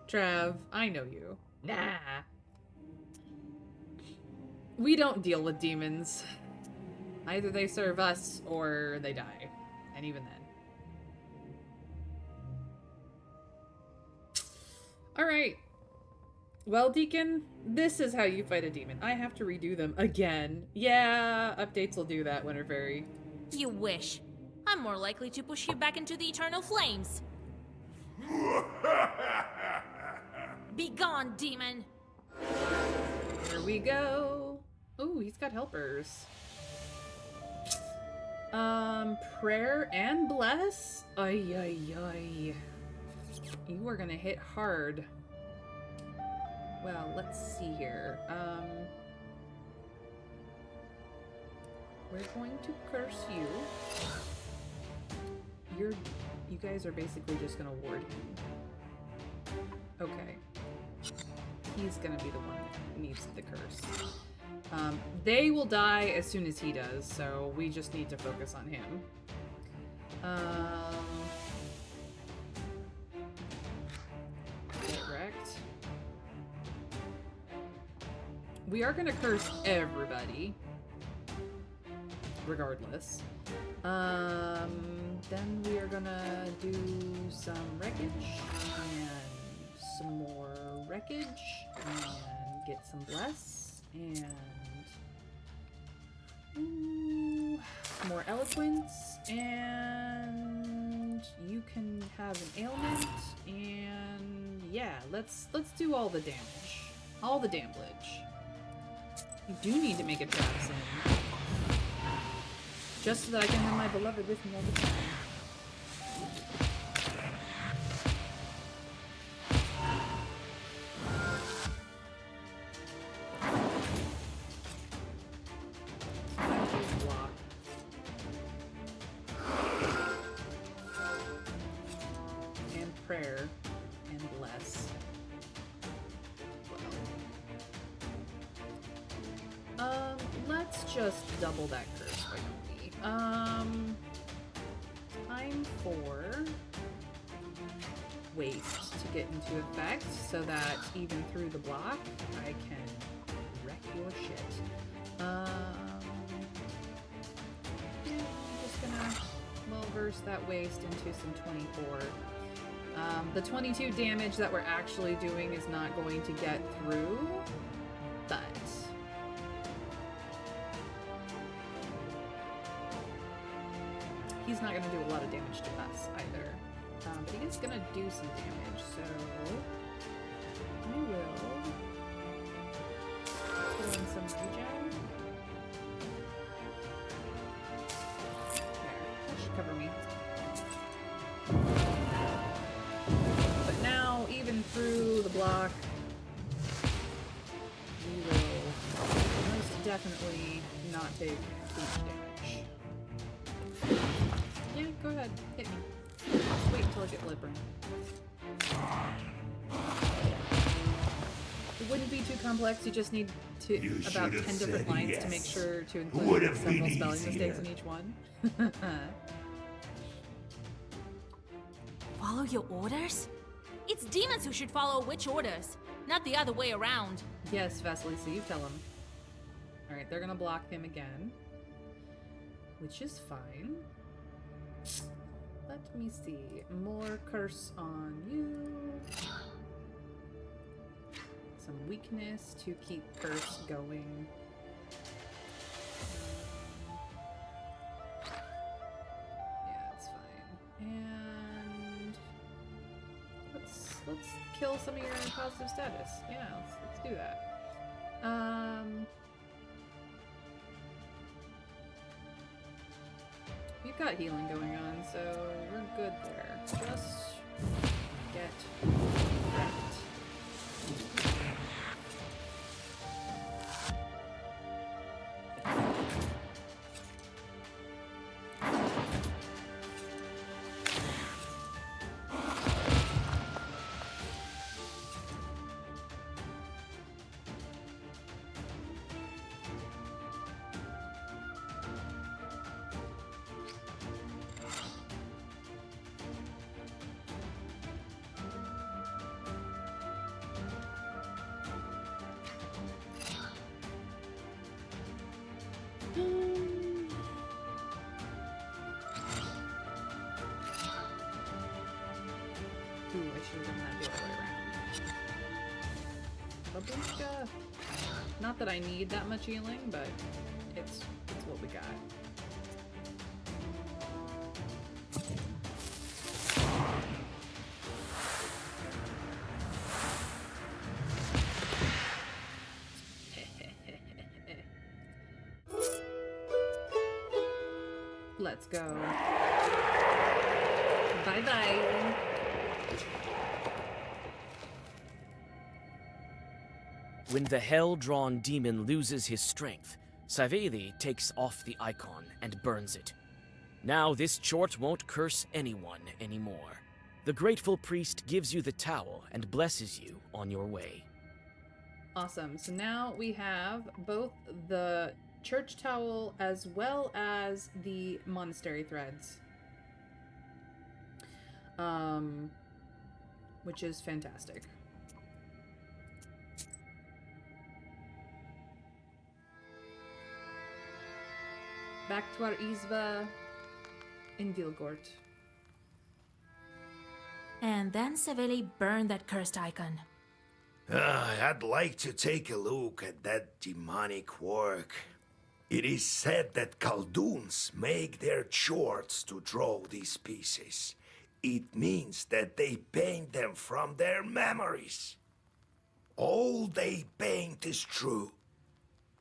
Trav, I know you. Nah. We don't deal with demons. Either they serve us or they die. And even then. Alright. Well, Deacon, this is how you fight a demon. I have to redo them again. Yeah, updates will do that, Winter Fairy. You wish. I'm more likely to push you back into the eternal flames. Be gone, demon! Here we go. Ooh, he's got helpers. Prayer and bless? Ay, ay, ay. You are gonna hit hard. Well, let's see here. We're going to curse you. You guys are basically just gonna ward him. Okay. He's gonna be the one that needs the curse. They will die as soon as he does, so we just need to focus on him. Get wrecked. We are gonna curse everybody. Regardless. Then we are gonna do some wreckage, and some more wreckage, and get some bless, and more eloquence, and you can have an ailment, and yeah, let's do all the damage. All the damage. You do need to make a trap sim. Just so that I can have my beloved with me all the time. Block. And prayer. And bless. Well. Let's just double that curse, why don't we? Time for waste to get into effect so that even through the block, I can wreck your shit. Yeah, I'm just gonna, well, verse that waste into some 24. The 22 damage that we're actually doing is not going to get through, but he's not going to do a lot of damage to us either. But he is going to do some damage, so I will throw in some regen. There, that should cover me. But now, even through the block, we will most definitely not take bleach damage. Yeah, go ahead. Hit me. Just wait until I get blood burn. It wouldn't be too complex. You just need about 10 different lines yes. to make sure to include several spelling easier. mistakes in each one. Follow your orders? It's demons who should follow witch orders, not the other way around. Yes, Vasilisa, you tell him. Alright, they're gonna block him again. Which is fine. Let me see. More curse on you. Some weakness to keep curse going. Yeah, it's fine. And let's kill some of your positive status. Yeah, let's do that. You've got healing going on, so we're good there. Just get wrecked. Morteshka. Not that I need that much healing, but it's what we got. Let's go. Bye-bye. When the hell-drawn demon loses his strength, Saveli takes off the icon and burns it. Now this chort won't curse anyone anymore. The grateful priest gives you the towel and blesses you on your way. Awesome. So now we have both the church towel as well as the monastery threads. Which is fantastic. Back to our Izba in Vilgort. And then Saveli burned that cursed icon. I'd like to take a look at that demonic work. It is said that Khaldoons make their chorts to draw these pieces. It means that they paint them from their memories. All they paint is true.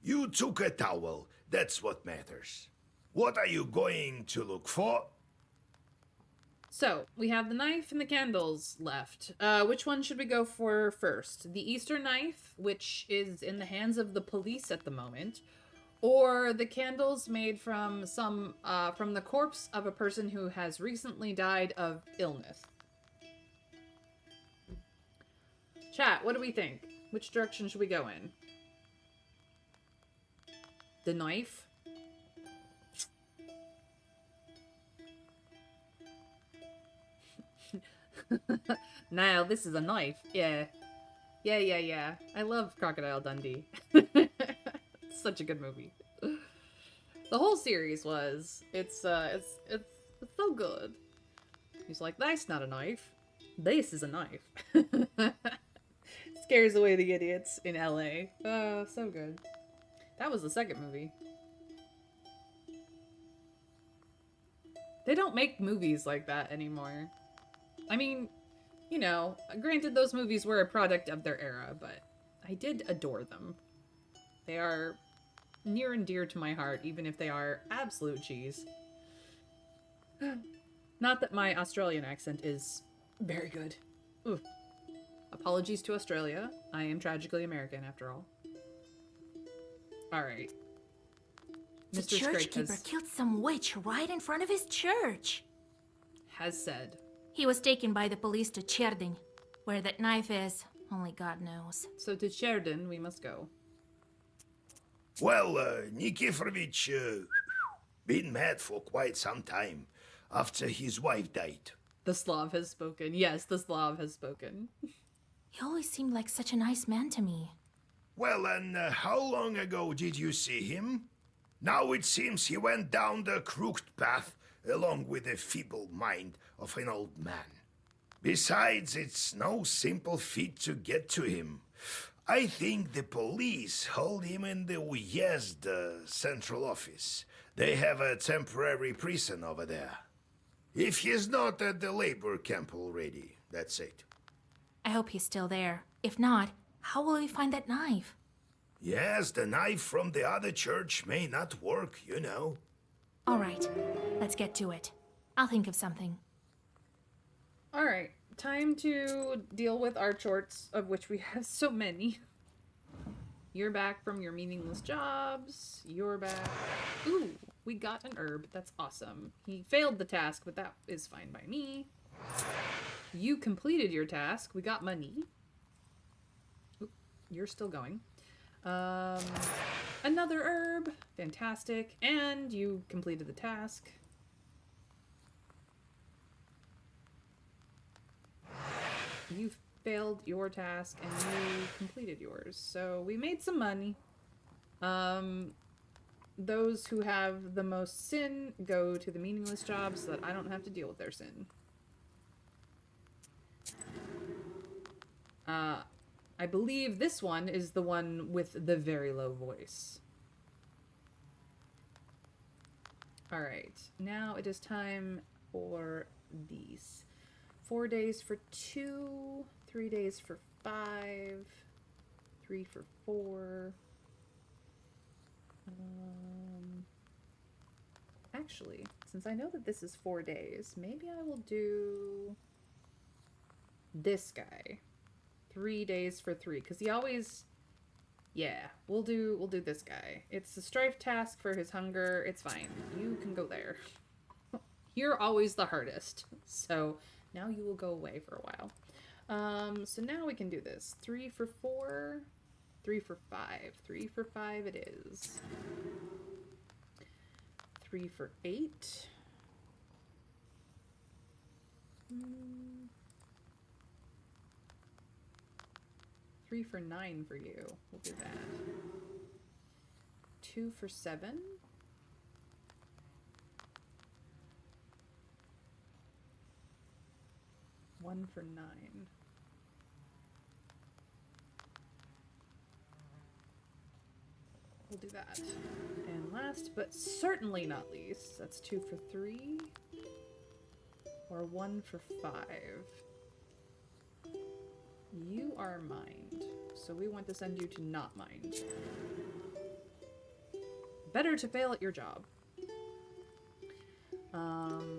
You took a towel, that's what matters. What are you going to look for? So, we have the knife and the candles left. Which one should we go for first? The Easter knife, which is in the hands of the police at the moment, or the candles made from from the corpse of a person who has recently died of illness? Chat, what do we think? Which direction should we go in? The knife? Now, this is a knife. Yeah. Yeah. I love Crocodile Dundee. It's such a good movie. The whole series was. It's so good. He's like, that's not a knife. This is a knife. Scares away the idiots in LA. Oh, so good. That was the second movie. They don't make movies like that anymore. I mean, you know, granted those movies were a product of their era, but I did adore them. They are near and dear to my heart, even if they are absolute cheese. Not that my Australian accent is very good. Ooh. Apologies to Australia. I am tragically American, after all. Alright. The Mr. church Scrape keeper killed some witch right in front of his church. has said. He was taken by the police to Cherdin. Where that knife is, only God knows. So to Cherdin we must go. Well, Nikiforovich, been mad for quite some time after his wife died. The Slav has spoken. Yes, the Slav has spoken. He always seemed like such a nice man to me. Well, and how long ago did you see him? Now it seems he went down the crooked path along with the feeble mind of an old man. Besides, it's no simple feat to get to him. I think the police hold him in the Uyezd central office. They have a temporary prison over there. If he's not at the labor camp already, that's it. I hope he's still there. If not, how will we find that knife? Yes, the knife from the other church may not work, you know. All right, let's get to it. I'll think of something. All right, time to deal with our chorts, of which we have so many. You're back from your meaningless jobs. You're back. Ooh, we got an herb. That's awesome. He failed the task, but that is fine by me. You completed your task. We got money. Oop, you're still going. Another herb. Fantastic. And you completed the task. You failed your task and you completed yours. So we made some money. Those who have the most sin go to the meaningless jobs so that I don't have to deal with their sin. I believe this one is the one with the very low voice. Alright, now it is time for these. 4 days for 2, 3 days for 5, 3 for 4. Actually, since I know that this is 4 days, maybe I will do this guy. 3 days for 3, because he always... Yeah, we'll do this guy. It's a strife task for his hunger. It's fine. You can go there. You're always the hardest. So now you will go away for a while. So now we can do this. 3 for 4, 3 for 5. 3 for 5 it is. 3 for 8. 3 for 9 for you. We'll do that. 2 for 7. 1 for 9. We'll do that. And last, but certainly not least, that's 2 for 3. Or 1 for 5. You are mind, so we want to send you to not mind. Better to fail at your job.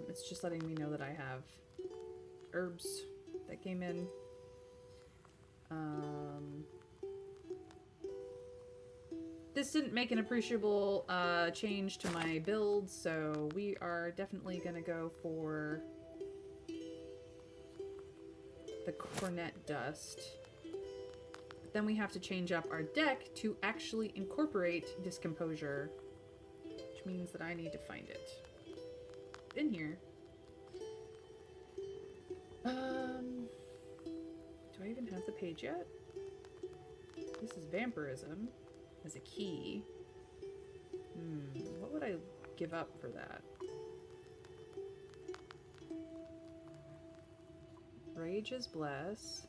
It's just letting me know that I have herbs that came in. This didn't make an appreciable change to my build, so we are definitely gonna go for the cornet dust. But then we have to change up our deck to actually incorporate discomposure, which means that I need to find it in here. Do I even have the page yet? This is vampirism as a key. What would I give up for that? Rage is bless.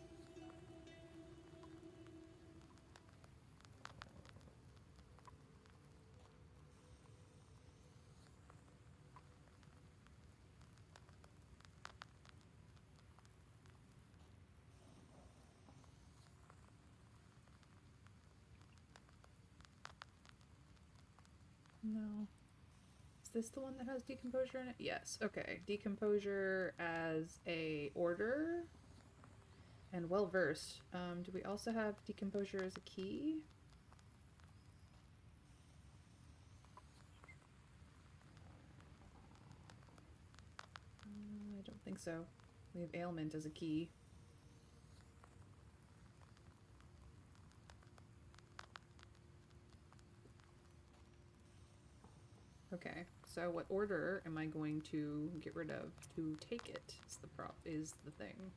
No. Is this the one that has decomposure in it? Yes. Okay. Decomposure as a order. And well versed. Do we also have decomposure as a key? I don't think so. We have ailment as a key. Okay, so what order am I going to get rid of to take it? Is the thing.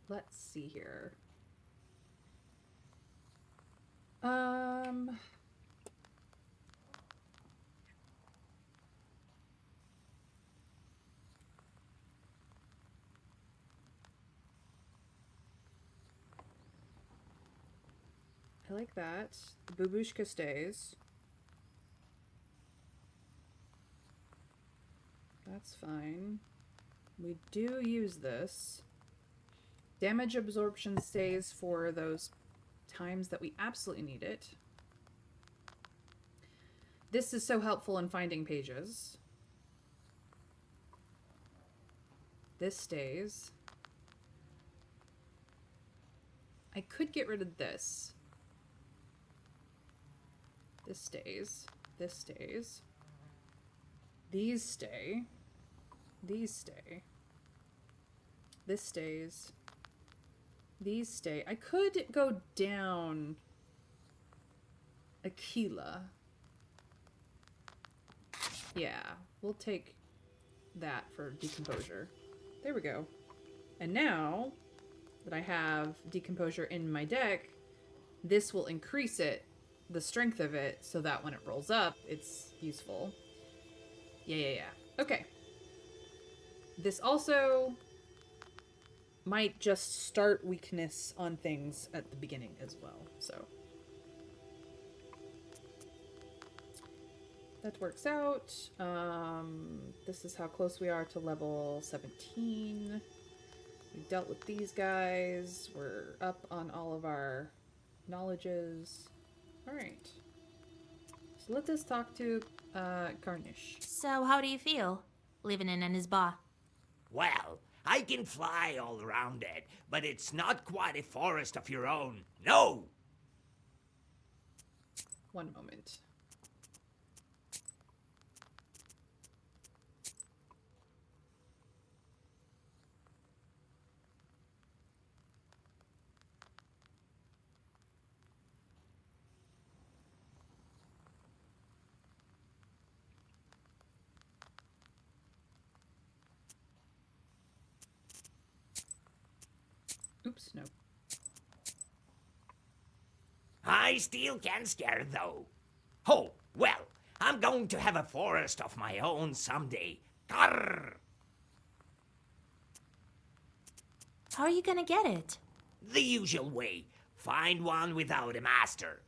Let's see here. I like that. The Babushka stays. That's fine. We do use this. Damage absorption stays for those times that we absolutely need it. This is so helpful in finding pages. This stays. I could get rid of this. This stays. This stays. These stay. These stay. This stays. These stay. I could go down Aquila. Yeah, we'll take that for decomposure. There we go. And now that I have decomposure in my deck, this will increase it, the strength of it, so that when it rolls up, it's useful. Yeah. Okay. This also might just start weakness on things at the beginning as well, so. That works out. This is how close we are to level 17. We dealt with these guys. We're up on all of our knowledges. Alright. So let us talk to Karnish. So, how do you feel? Living in Anisba? Well, I can fly all around it, but it's not quite a forest of your own. No! One moment. Oops, no. I still can scare though. Oh, well, I'm going to have a forest of my own someday. Grrr! How are you gonna get it? The usual way. Find one without a master.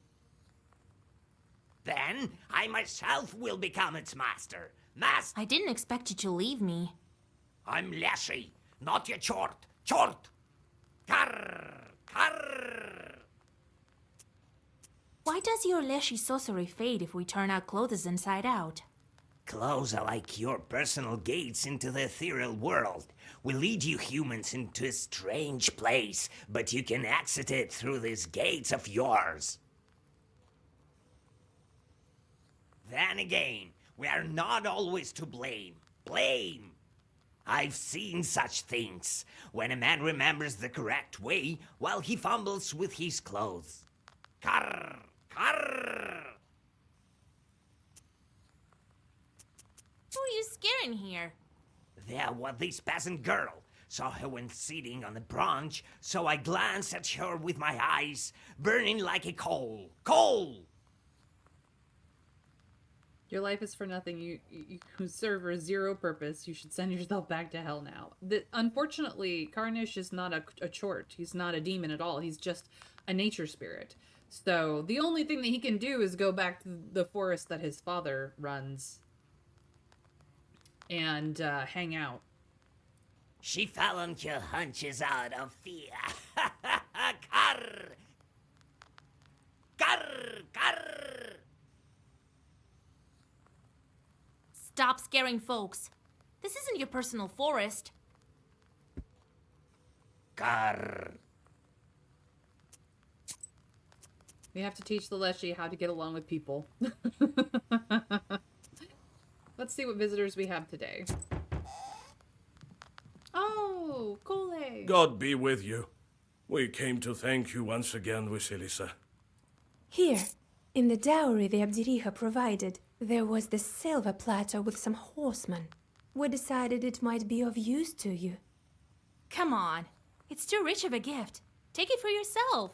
Then I myself will become its master. I didn't expect you to leave me. I'm Leshy, not your chort. Chort! Grrr! Grrr! Why does your leshy sorcery fade if we turn our clothes inside out? Clothes are like your personal gates into the ethereal world. We lead you humans into a strange place, but you can exit it through these gates of yours. Then again, we are not always to blame. Blame! I've seen such things, when a man remembers the correct way while he fumbles with his clothes. Grrr! Grrr! Who are you scaring here? There was this peasant girl. Saw her when sitting on a branch, so I glanced at her with my eyes, burning like a coal. Coal! Your life is for nothing. You serve a zero purpose. You should send yourself back to hell now. Unfortunately, Karnish is not a chort. He's not a demon at all. He's just a nature spirit. So the only thing that he can do is go back to the forest that his father runs and hang out. She fell on her hunches out of fear. Grrr! Grrr! Grrr! Stop scaring folks. This isn't your personal forest. Grrr! We have to teach the Leshy how to get along with people. Let's see what visitors we have today. Oh, Kole! God be with you. We came to thank you once again, Vasilisa. Here, in the dowry the Abdiriha provided, there was this silver platter with some horsemen. We decided it might be of use to you. Come on. It's too rich of a gift. Take it for yourself.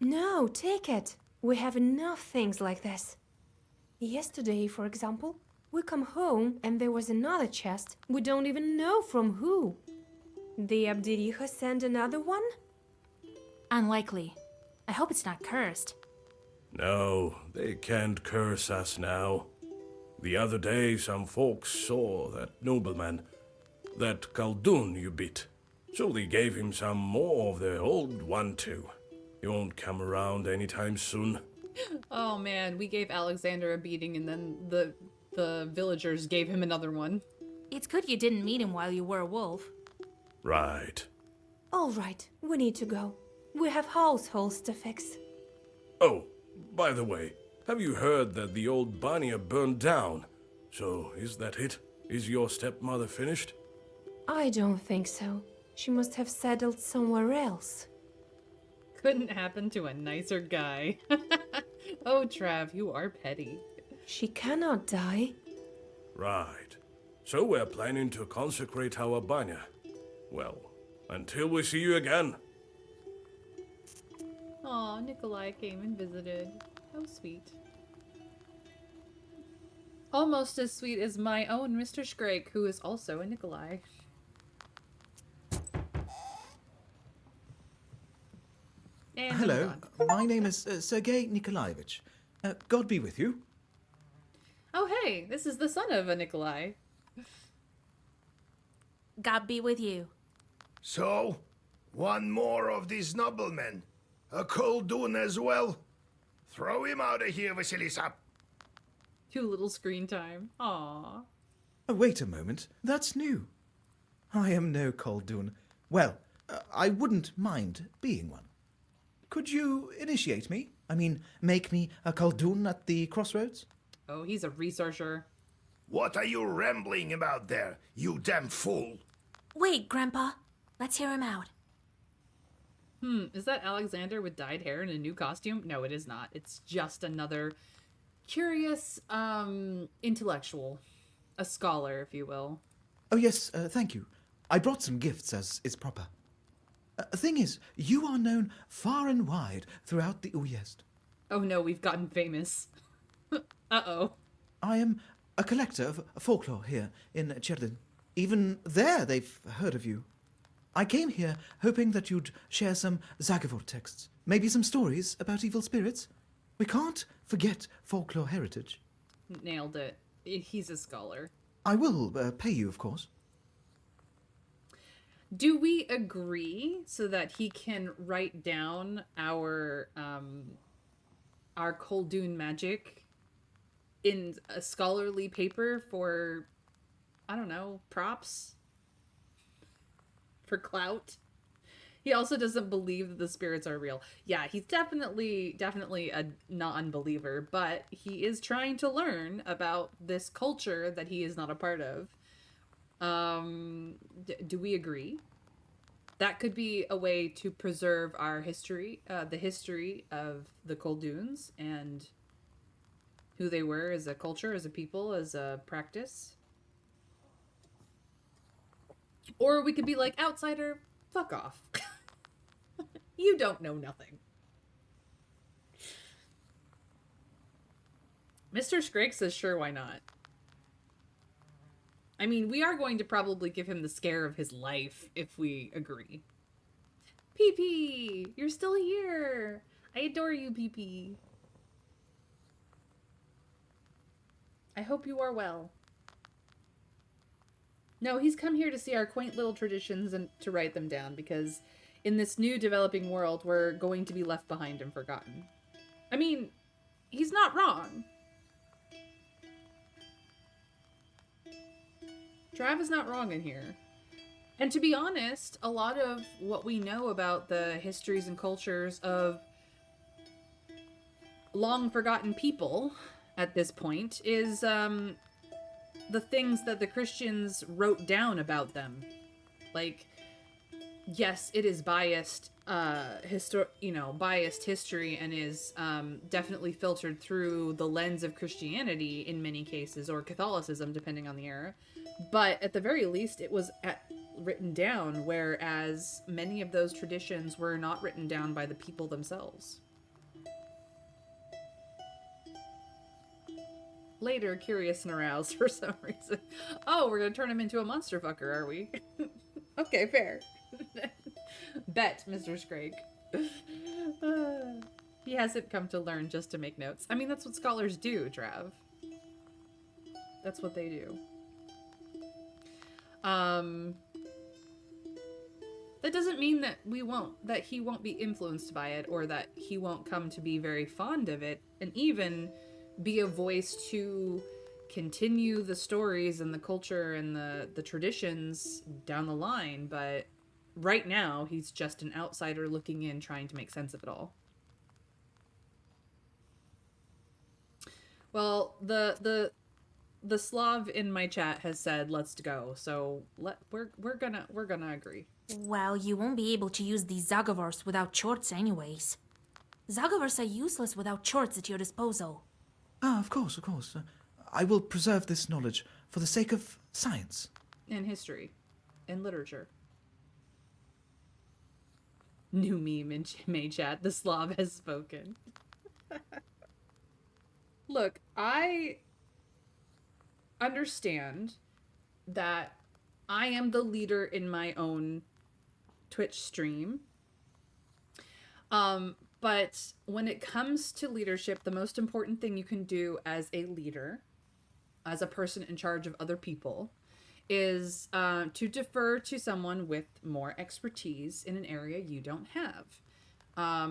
No, take it. We have enough things like this. Yesterday, for example, we come home and there was another chest. We don't even know from who. The Abdiriha sent another one? Unlikely. I hope it's not cursed. No, they can't curse us now. The other day some folks saw that nobleman, that Khaldun you beat. So they gave him some more of their old one too. He won't come around anytime soon. Oh man, we gave Alexander a beating and then the villagers gave him another one. It's good you didn't meet him while you were a wolf. Right. All right, we need to go. We have households to fix. Oh, by the way, have you heard that the old Banya burned down? So, is that it? Is your stepmother finished? I don't think so. She must have settled somewhere else. Couldn't happen to a nicer guy. Oh, Trav, you are petty. She cannot die. Right. So we're planning to consecrate our banya. Well, until we see you again. Aw, Nikolai came and visited. How sweet. Almost as sweet as my own Mr. Scrake, who is also a Nikolai. And Hello, my name is Sergei Nikolaevich. God be with you. Oh, hey, this is the son of a Nikolai. God be with you. So, one more of these noblemen. A Koldun as well. Throw him out of here, Vasilisa. Too little screen time. Aww. Oh, wait a moment, that's new. I am no Koldun. Well, I wouldn't mind being one. Could you initiate me? I mean, make me a Koldun at the crossroads? Oh, he's a researcher. What are you rambling about there, you damn fool? Wait, Grandpa. Let's hear him out. Is that Alexander with dyed hair and a new costume? No, it is not. It's just another curious, intellectual. A scholar, if you will. Oh yes, thank you. I brought some gifts, as is proper. Thing is, you are known far and wide throughout the Uyezd. Oh no, we've gotten famous. Uh-oh. I am a collector of folklore here in Cherdin. Even there they've heard of you. I came here hoping that you'd share some Zagavor texts, maybe some stories about evil spirits. We can't forget folklore heritage. Nailed it. He's a scholar. I will pay you, of course. Do we agree so that he can write down our Koldun magic in a scholarly paper for, I don't know, props? For clout? He also doesn't believe that the spirits are real. Yeah, he's definitely a non-believer, but he is trying to learn about this culture that he is not a part of. Do we agree? That could be a way to preserve our history, the history of the Kolduns and who they were as a culture, as a people, as a practice. Or we could be like, outsider, fuck off. You don't know nothing. Mr. Scrake says, sure, why not? I mean, we are going to probably give him the scare of his life if we agree. PP, you're still here. I adore you, PP. I hope you are well. No, he's come here to see our quaint little traditions and to write them down because in this new developing world, we're going to be left behind and forgotten. I mean, he's not wrong. Trav is not wrong in here. And to be honest, a lot of what we know about the histories and cultures of long forgotten people at this point is the things that the Christians wrote down about them. Like, yes, it is biased, biased history and is definitely filtered through the lens of Christianity in many cases, or Catholicism, depending on the era. But at the very least, it was written down, whereas many of those traditions were not written down by the people themselves. Later, curious and aroused for some reason. Oh, we're gonna turn him into a monster fucker, are we? Okay, fair. Bet, Mr. Scrake. He hasn't come to learn just to make notes. I mean, that's what scholars do, Trav. That's what they do. That doesn't mean that he won't be influenced by it, or that he won't come to be very fond of it, and even be a voice to continue the stories and the culture and the traditions down the line. But right now, he's just an outsider looking in, trying to make sense of it all. Well, the Slav in my chat has said, let's go. So we're gonna agree. Well, you won't be able to use these Zagavors without chorts anyways. Zagavors are useless without chorts at your disposal. Ah, of course. I will preserve this knowledge for the sake of science. And history. And literature. New meme in May chat. The Slav has spoken. Look, I understand that I am the leader in my own Twitch stream. But when it comes to leadership, the most important thing you can do as a leader, as a person in charge of other people, is to defer to someone with more expertise in an area you don't have.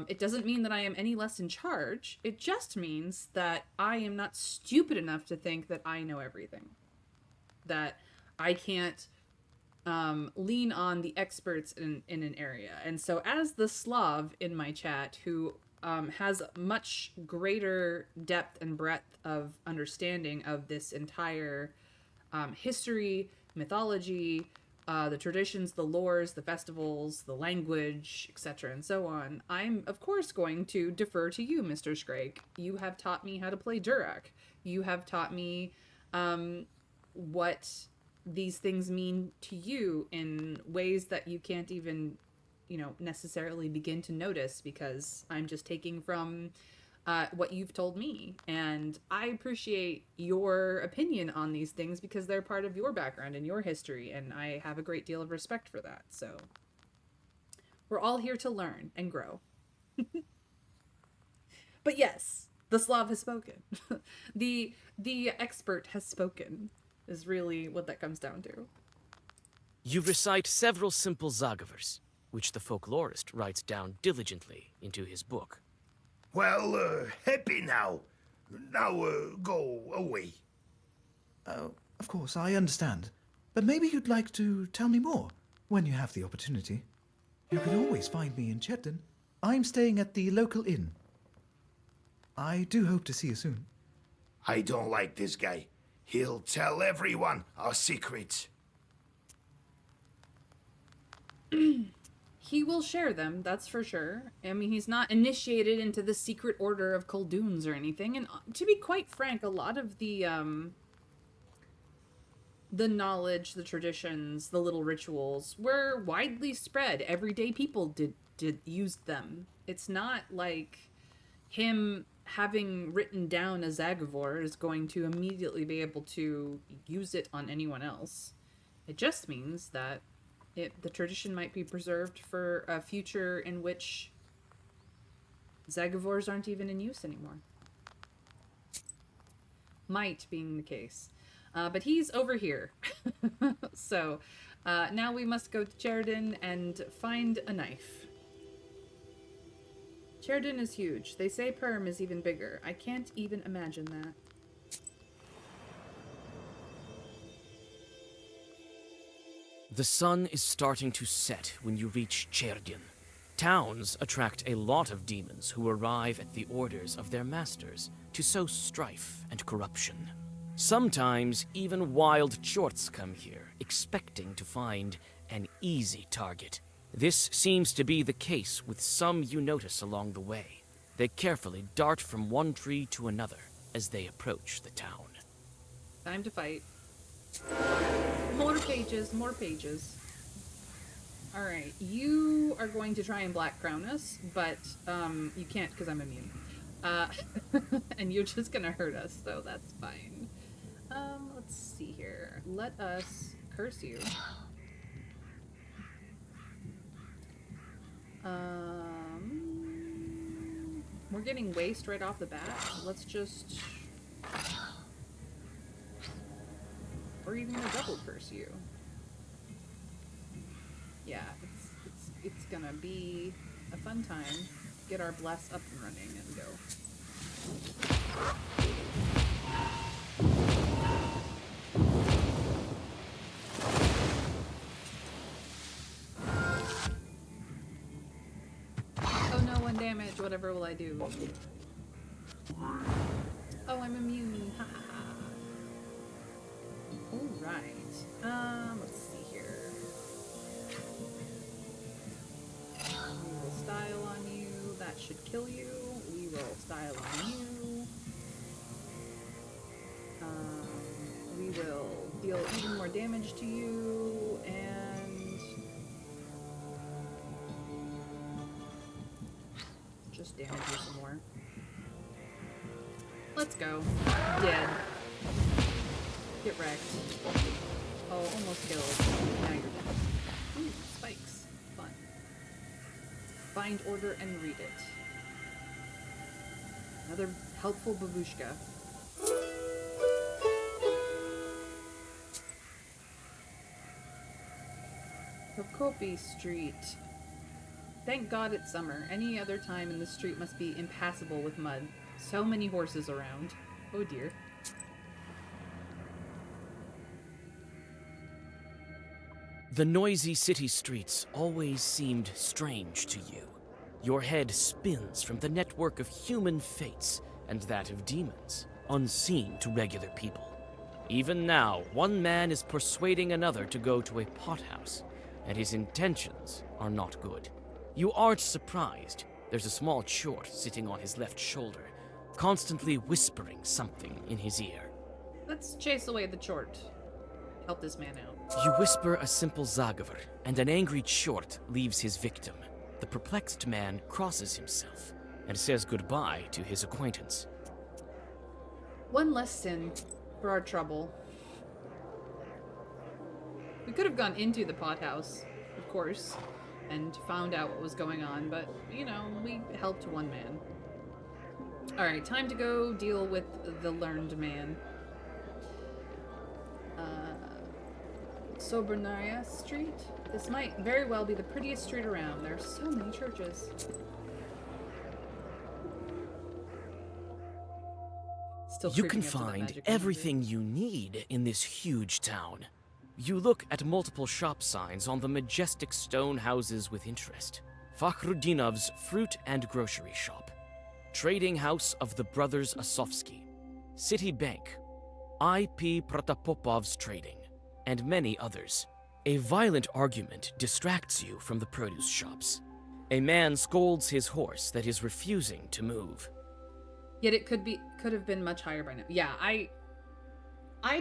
It doesn't mean that I am any less in charge. It just means that I am not stupid enough to think that I know everything. That I can't lean on the experts in an area. And so as the Slav in my chat, who has much greater depth and breadth of understanding of this entire history, mythology, the traditions, the lores, the festivals, the language, etc., and so on, I'm of course going to defer to you, Mr. Scrake. You have taught me how to play Durak. You have taught me what these things mean to you in ways that you can't even, necessarily begin to notice, because I'm just taking from what you've told me. And I appreciate your opinion on these things because they're part of your background and your history, and I have a great deal of respect for that. So we're all here to learn and grow. But yes, the Slav has spoken. the expert has spoken is really what that comes down to. You recite several simple Zagavers, which the folklorist writes down diligently into his book. Well, happy now. Now, go away. Of course, I understand. But maybe you'd like to tell me more when you have the opportunity. You can always find me in Chedden. I'm staying at the local inn. I do hope to see you soon. I don't like this guy. He'll tell everyone our secrets. He will share them, that's for sure. I mean, he's not initiated into the secret order of Khulduns or anything. And to be quite frank, a lot of the knowledge, the traditions, the little rituals were widely spread. Everyday people did use them. It's not like him having written down a Zagavor is going to immediately be able to use it on anyone else. It just means that the tradition might be preserved for a future in which Zagavors aren't even in use anymore. Might being the case. But he's over here. So now we must go to Cherdin and find a knife. Cherdin is huge. They say Perm is even bigger. I can't even imagine that. The sun is starting to set when you reach Cherdin. Towns attract a lot of demons who arrive at the orders of their masters to sow strife and corruption. Sometimes even wild chorts come here, expecting to find an easy target. This seems to be the case with some you notice along the way. They carefully dart from one tree to another as they approach the town. Time to fight. More pages, more pages. Alright, you are going to try and Black Crown us, but you can't because I'm immune. And you're just gonna hurt us, so that's fine. Let's see here. Let us curse you. We're getting waste right off the bat. Let's just... We're even gonna double curse you. Yeah, it's gonna be a fun time. Get our bless up and running and go. Oh no, 1 damage. Whatever will I do? Oh, I'm immune. Ha ha ha. Alright. Let's see here. We will style on you. That should kill you. We will style on you. We will deal even more damage to you, and just damage you some more. Let's go. Dead. Get wrecked. Oh, almost killed. Now you're dead. Ooh, spikes. Fun. Find order and read it. Another helpful babushka. Prokopi Street. Thank God it's summer. Any other time in the street must be impassable with mud. So many horses around. Oh dear. The noisy city streets always seemed strange to you. Your head spins from the network of human fates and that of demons, unseen to regular people. Even now, one man is persuading another to go to a pothouse, and his intentions are not good. You aren't surprised. There's a small chort sitting on his left shoulder, constantly whispering something in his ear. Let's chase away the chort. Help this man out. You whisper a simple zagavr, and an angry chort leaves his victim. The perplexed man crosses himself and says goodbye to his acquaintance. One less sin for our trouble. We could have gone into the pothouse, of course, and found out what was going on, but, you know, we helped one man. Alright, time to go deal with the learned man. Sobernaria Street? This might very well be the prettiest street around. There are so many churches. Still You can creeping up to that find magic everything you need in this huge town. You look at multiple shop signs on the majestic stone houses with interest. Fakhrudinov's fruit and grocery shop, trading house of the brothers Asofsky, City Bank, I.P. Protopopov's trading, and many others. A violent argument distracts you from the produce shops. A man scolds his horse that is refusing to move. Yet it could have been much higher by now. Yeah, I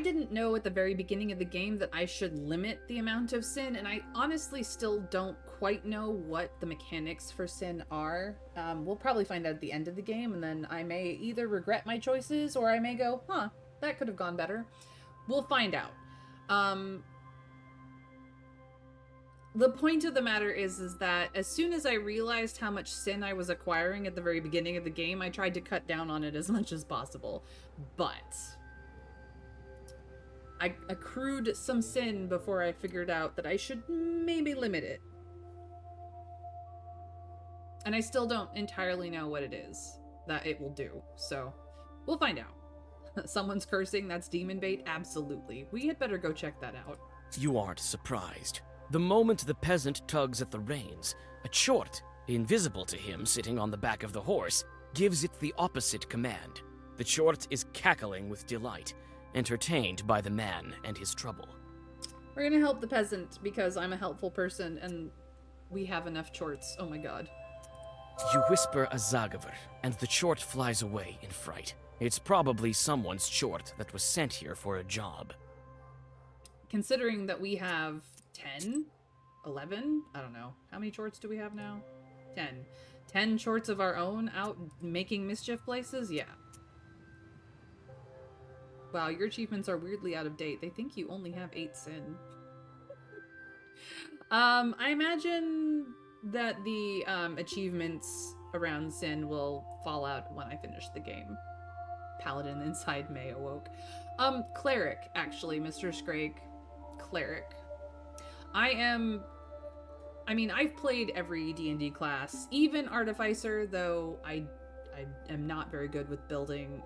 didn't know at the very beginning of the game that I should limit the amount of sin, and I honestly still don't quite know what the mechanics for sin are. We'll probably find out at the end of the game, and then I may either regret my choices, or I may go, huh, that could have gone better. We'll find out. The point of the matter is that as soon as I realized how much sin I was acquiring at the very beginning of the game, I tried to cut down on it as much as possible. But I accrued some sin before I figured out that I should maybe limit it. And I still don't entirely know what it is that it will do, so we'll find out. Someone's cursing, that's demon bait? Absolutely. We had better go check that out. You aren't surprised. The moment the peasant tugs at the reins, a chort, invisible to him sitting on the back of the horse, gives it the opposite command. The chort is cackling with delight, entertained by the man and his trouble. We're gonna help the peasant because I'm a helpful person and we have enough chorts. Oh my god. You whisper a zagavr, and the chort flies away in fright. It's probably someone's chort that was sent here for a job. Considering that we have 10? 11? I don't know. How many chorts do we have now? 10. 10 chorts of our own out making mischief places? Yeah. Wow, your achievements are weirdly out of date. They think you only have 8 sin. I imagine that the achievements around sin will fall out when I finish the game. Paladin inside May awoke. Cleric, actually, Mr. Scrake. Cleric. I've played every D&D class, even Artificer, though I am not very good with building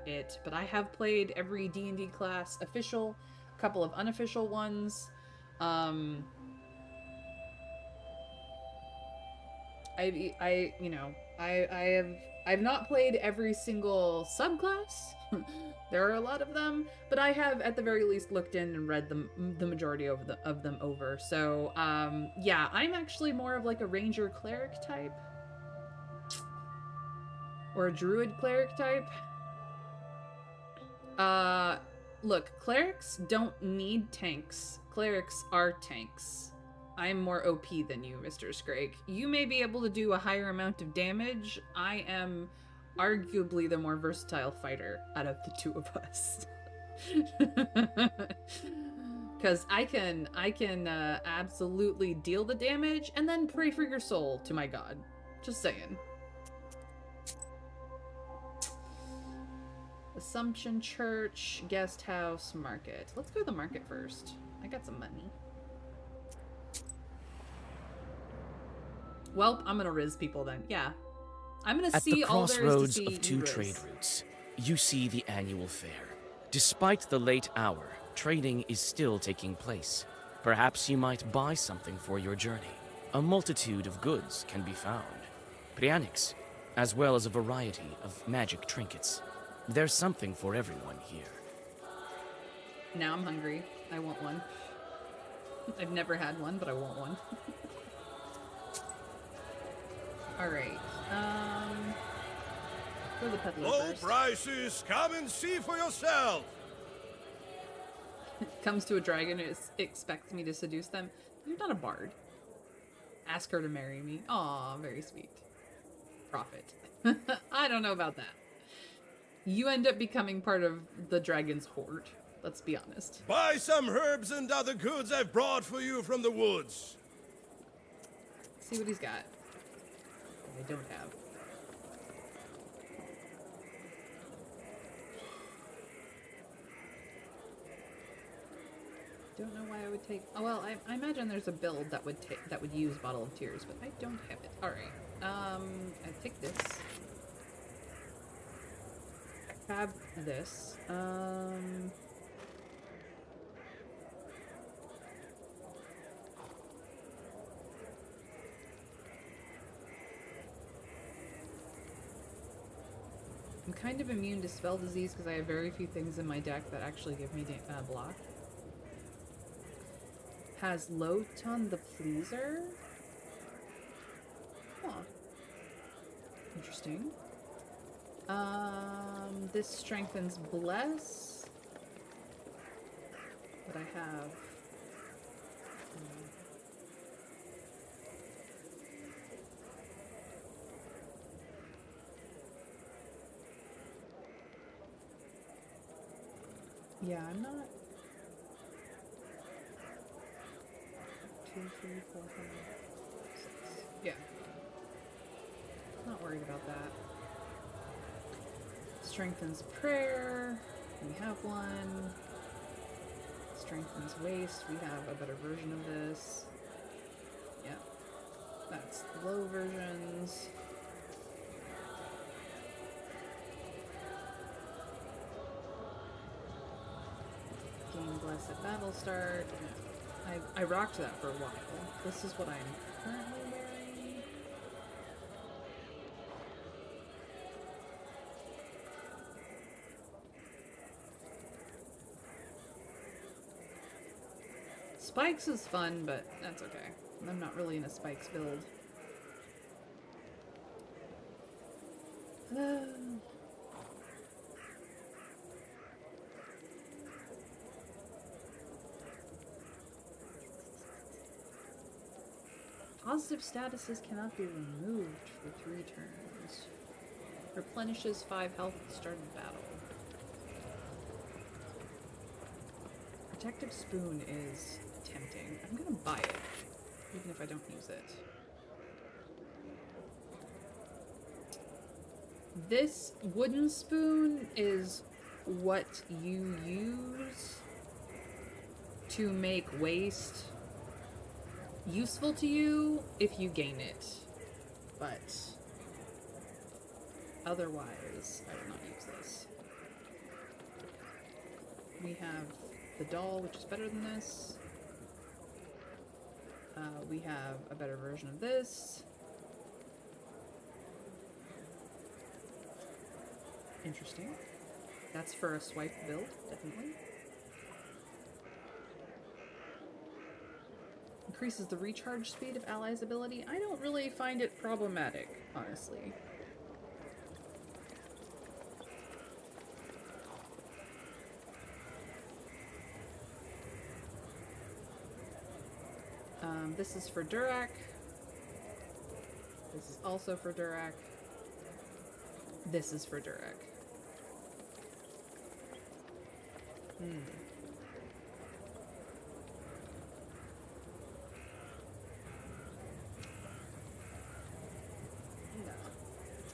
it, but I have played every D&D class official, a couple of unofficial ones. I've not played every single subclass. There are a lot of them, but I have at the very least looked in and read the majority of them over. So, yeah, I'm actually more of like a ranger cleric type. Or a druid cleric type. Look, clerics don't need tanks. Clerics are tanks. I'm more OP than you, Mr. Scrake. You may be able to do a higher amount of damage. I am arguably the more versatile fighter out of the two of us. Because I can absolutely deal the damage and then pray for your soul to my god. Just saying. Assumption Church, Guest House, Market. Let's go to the market first. I got some money. Well, I'm gonna riz people then. Yeah. I'm gonna At see the all there is to crossroads see of two riz. trade routes, you see the annual fair. Despite the late hour, trading is still taking place. Perhaps you might buy something for your journey. A multitude of goods can be found. Prianics, as well as a variety of magic trinkets. There's something for everyone here. Now I'm hungry. I want one. I've never had one, but I want one. Alright. Go to the peddler Low first. prices, come and see for yourself. Comes to a dragon who expects me to seduce them. You're not a bard. Ask her to marry me. Aw, very sweet. Profit. I don't know about that. You end up becoming part of the dragon's horde. Let's be honest. Buy some herbs and other goods I've brought for you from the woods. See what he's got. I don't have. Don't know why I would take. Oh well, I imagine there's a build that would use Bottle of Tears, but I don't have it. All right. I take this. Grab this. I'm kind of immune to spell disease because I have very few things in my deck that actually give me block. Has Loton the Pleaser? Huh. Interesting. This strengthens Bless. But I have... Yeah, I'm not... 2, 3, 4, 5, 6. Yeah. Not worried about that. Strengthens prayer. We have one. Strengthens waste. We have a better version of this. Yeah. That's the low versions. Gain Bless at battle start. I rocked that for a while. This is what I'm currently wearing. Spikes is fun, but that's okay. I'm not really in a Spikes build. Positive statuses cannot be removed for 3 turns. Replenishes 5 health at the start of battle. Protective Spoon is tempting. I'm gonna buy it, even if I don't use it. This wooden spoon is what you use to make waste useful to you if you gain it, but otherwise I will not use this. We have the doll, which is better than this. We have a better version of this. Interesting. That's for a swipe build, definitely. Increases the recharge speed of allies' ability. I don't really find it problematic, honestly. This is for Durak. This is also for Durak. This is for Durak. No,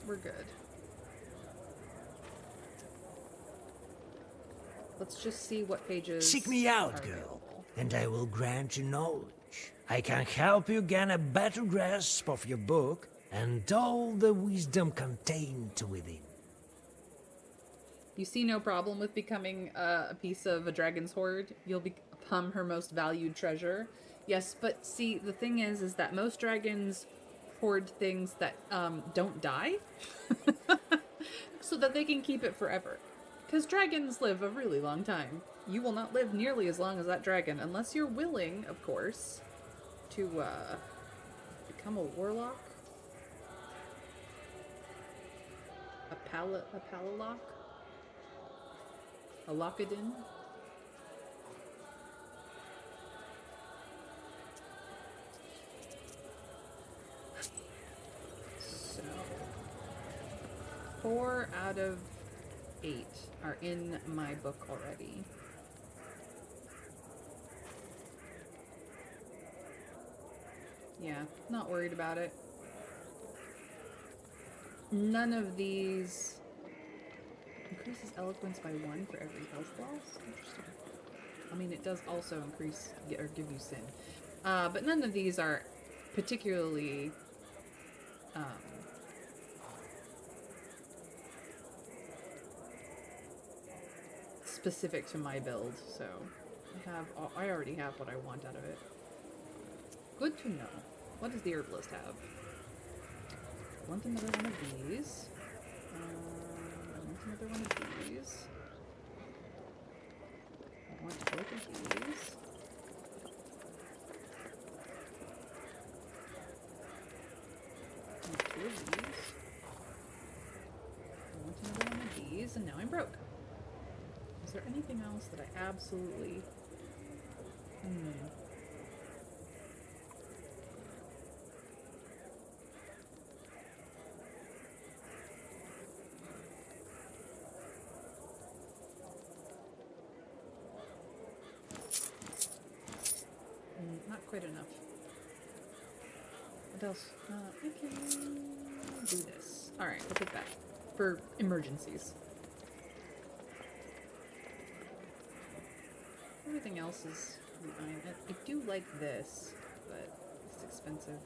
we're good. Let's just see what pages. Seek me out, are girl, available. and I will grant you knowledge. I can help you gain a better grasp of your book and all the wisdom contained within. You see no problem with becoming a piece of a dragon's hoard. You'll become her most valued treasure. Yes, but see, the thing is that most dragons hoard things that don't die, so that they can keep it forever. Because dragons live a really long time. You will not live nearly as long as that dragon, unless you're willing, of course, to become a warlock. A palalock? A Lockadin? So, 4 out of 8 are in my book already. Yeah, not worried about it. None of these increases eloquence by 1 for every health loss. Interesting. I mean, it does also increase or give you sin. But none of these are particularly specific to my build, so I already have what I want out of it. Good to know. What does the herbalist have? I want another one of these. I want another one of these. I want both of these. I want 2 of these. I want another one of these, and now I'm broke. Is there anything else that I absolutely... not quite enough. What else? I can do this. Alright, we'll take that. For emergencies. Everything else is fine. I do like this, but it's expensive.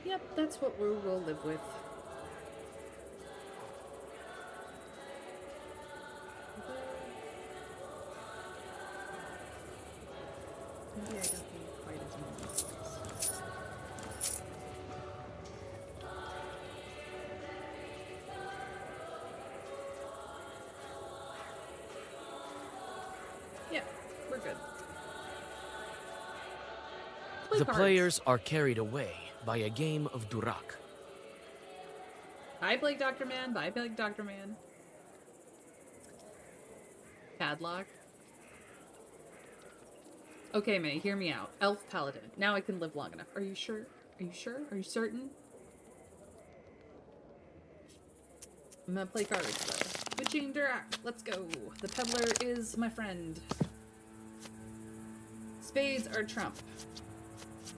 Yep, that's what we will live with. Maybe I don't need quite as many space. Yeah, we're good. The players are carried away by a game of Durak. I played Dr. Man, I played Dr. Man. Padlock. Okay, May, hear me out. Elf Paladin. Now I can live long enough. Are you sure? Are you sure? Are you certain? I'm gonna play cards, though. Witching Durak. Let's go. The peddler is my friend. Spades are trump.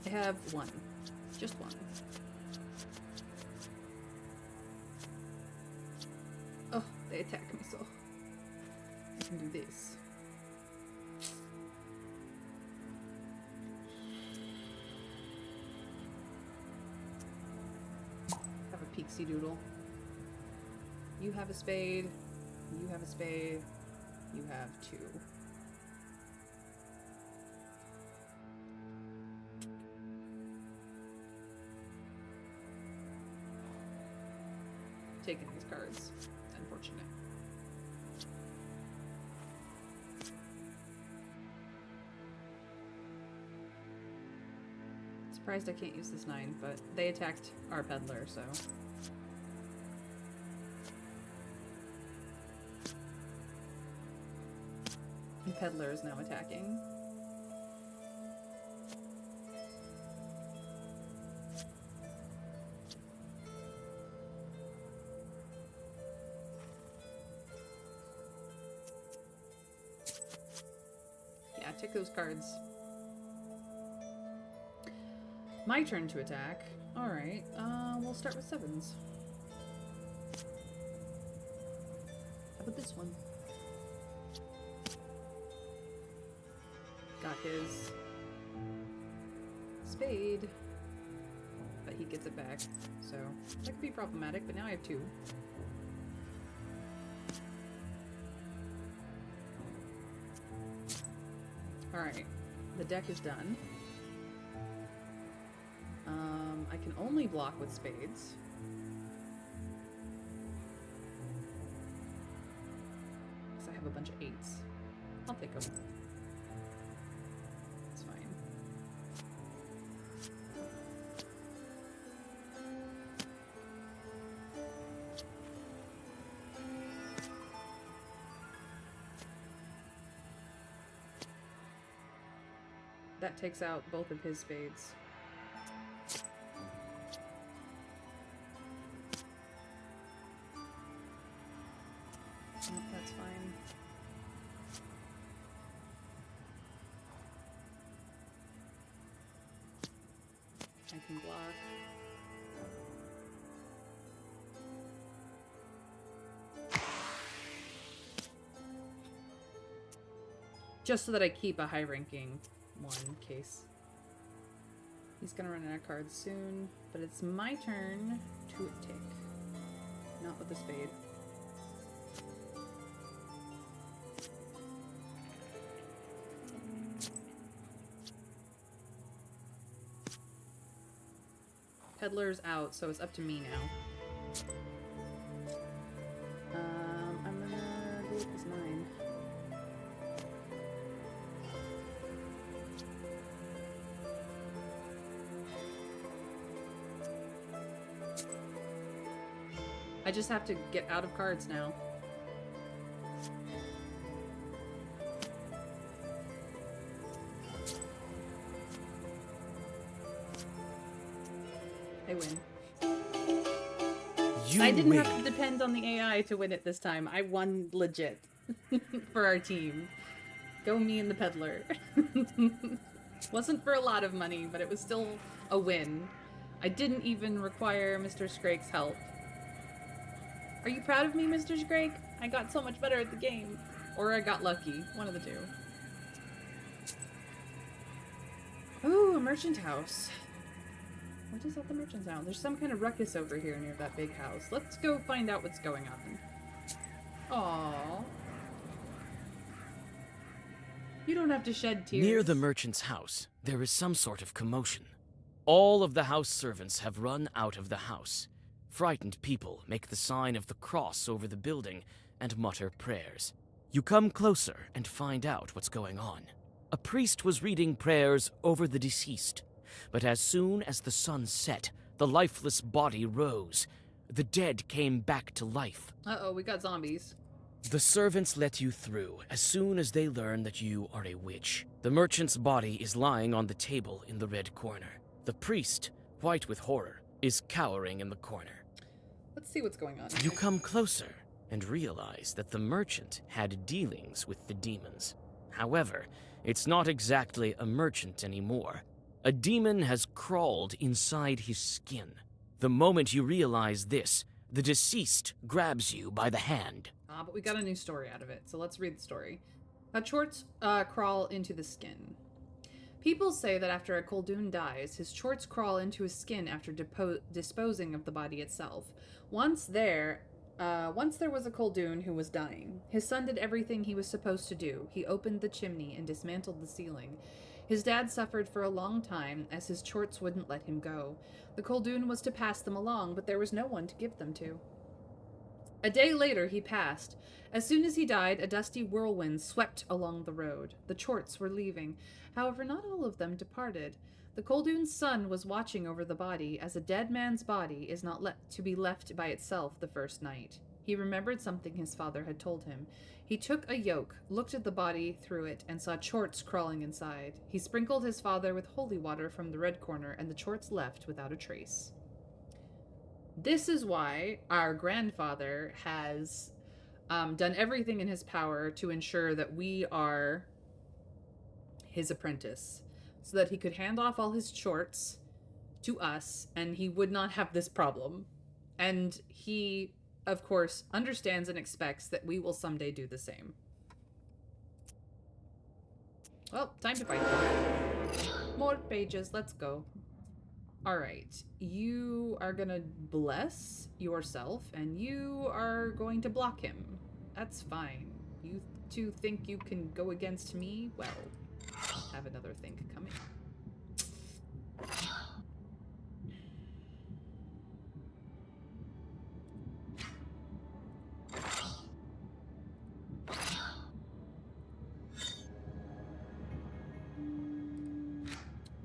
I have 1. Just 1. Oh, they attack me, so I can do this. Have a Pixie Doodle. You have a spade. You have a spade. You have 2. Taking these cards. Unfortunate. Surprised I can't use this 9, but they attacked our peddler, so And Peddler is now attacking. Yeah, take those cards. My turn to attack. Alright, we'll start with 7s. How about this one? Got his spade, but he gets it back, so that could be problematic, but now I have 2. Alright, the deck is done. I can only block with spades. Because I have a bunch of 8s. I'll take them. It's fine. That takes out both of his spades. Nope, that's fine. I can block. Just so that I keep a high-ranking one in case. He's gonna run out of cards soon, but it's my turn to attack. Not with the spade. Peddler's out, so it's up to me now. I'm gonna go with this 9. I just have to get out of cards now. I win. I didn't have to depend on the AI to win it this time. I won legit for our team. Go me and the Peddler. Wasn't for a lot of money, but it was still a win. I didn't even require Mr. Scrake's help. Are you proud of me, Mr. Scrake? I got so much better at the game. Or I got lucky. One of the two. Ooh, a merchant house. What is at the merchant's house? There's some kind of ruckus over here near that big house. Let's go find out what's going on. Aww. You don't have to shed tears. Near the merchant's house, there is some sort of commotion. All of the house servants have run out of the house. Frightened people make the sign of the cross over the building and mutter prayers. You come closer and find out what's going on. A priest was reading prayers over the deceased, but as soon as the sun set, the lifeless body rose. The dead came back to life. Uh-oh, we got zombies. The servants let you through as soon as they learn that you are a witch. The merchant's body is lying on the table in the red corner. The priest, white with horror, is cowering in the corner. Let's see what's going on. You come closer and realize that the merchant had dealings with the demons. However, it's not exactly a merchant anymore. A demon has crawled inside his skin. The moment you realize this, the deceased grabs you by the hand. But we got a new story out of it, so let's read the story. Chorts crawl into the skin. People say that after a Khuldoon dies, his chorts crawl into his skin after disposing of the body itself. Once there was a Khuldoon who was dying. His son did everything he was supposed to do. He opened the chimney and dismantled the ceiling. His dad suffered for a long time, as his chorts wouldn't let him go. The Khuldoon was to pass them along, but there was no one to give them to. A day later, he passed. As soon as he died, a dusty whirlwind swept along the road. The chorts were leaving. However, not all of them departed. The Khuldoon's son was watching over the body, as a dead man's body is not to be left by itself the first night. He remembered something his father had told him. He took a yoke, looked at the body through it, and saw chorts crawling inside. He sprinkled his father with holy water from the red corner, and the chorts left without a trace. This is why our grandfather has done everything in his power to ensure that we are his apprentice, so that he could hand off all his chorts to us, and he would not have this problem. And he, of course, understands and expects that we will someday do the same. Well, time to fight. More pages, let's go. Alright, you are gonna bless yourself, and you are going to block him. That's fine. You two think you can go against me? Well, have another think coming.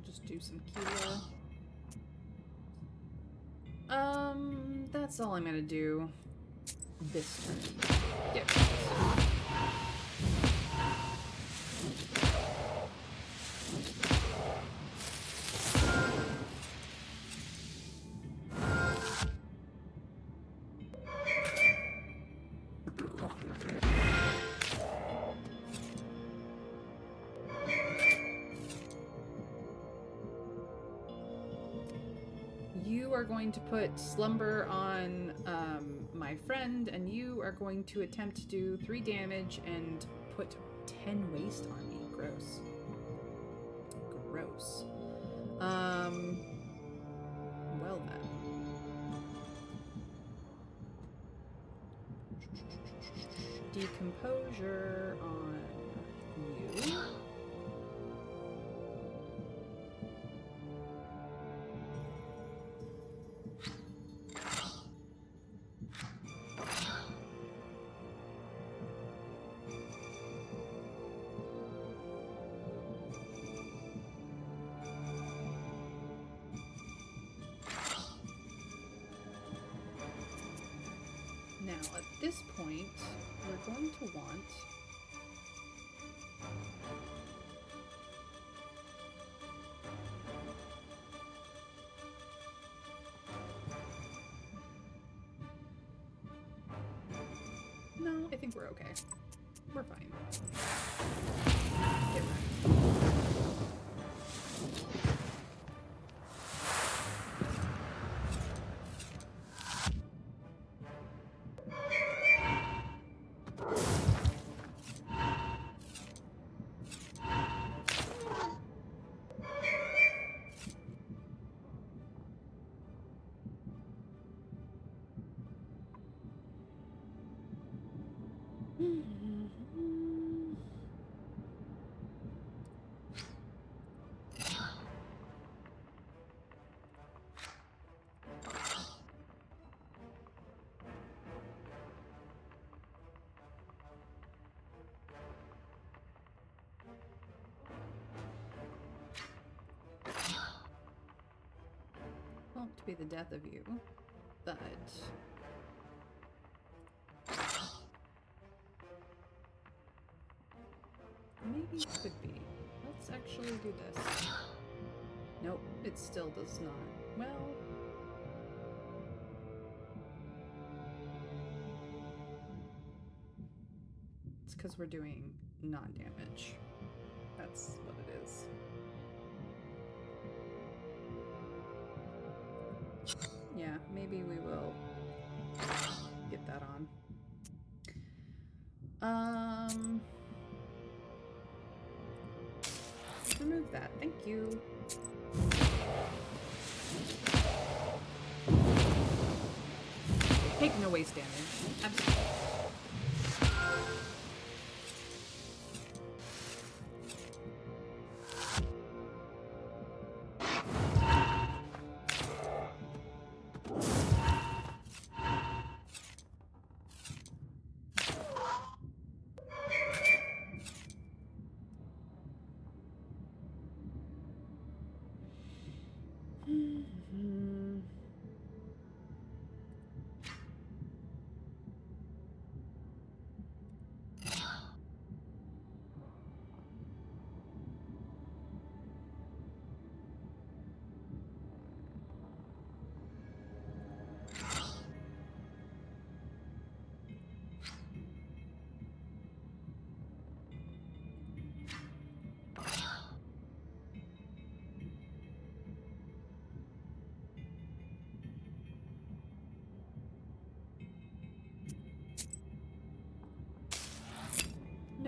Just do some Kila. That's all I'm gonna do this turn. Yep. You are going to put Slumber on my friend, and you are going to attempt to do 3 damage and put 10 waste on me. Gross. Gross. Well then. Decomposure on you. Now, at this point, we're going to want no, I think we're okay. We're fine. Get ready. Won't be the death of you, but maybe it could be. Let's actually do this. Nope, it still does not. Well, it's because we're doing non-damage. That's what it is. Yeah, maybe we will get that on. Remove that. Thank you. Take no waste damage. Absolutely.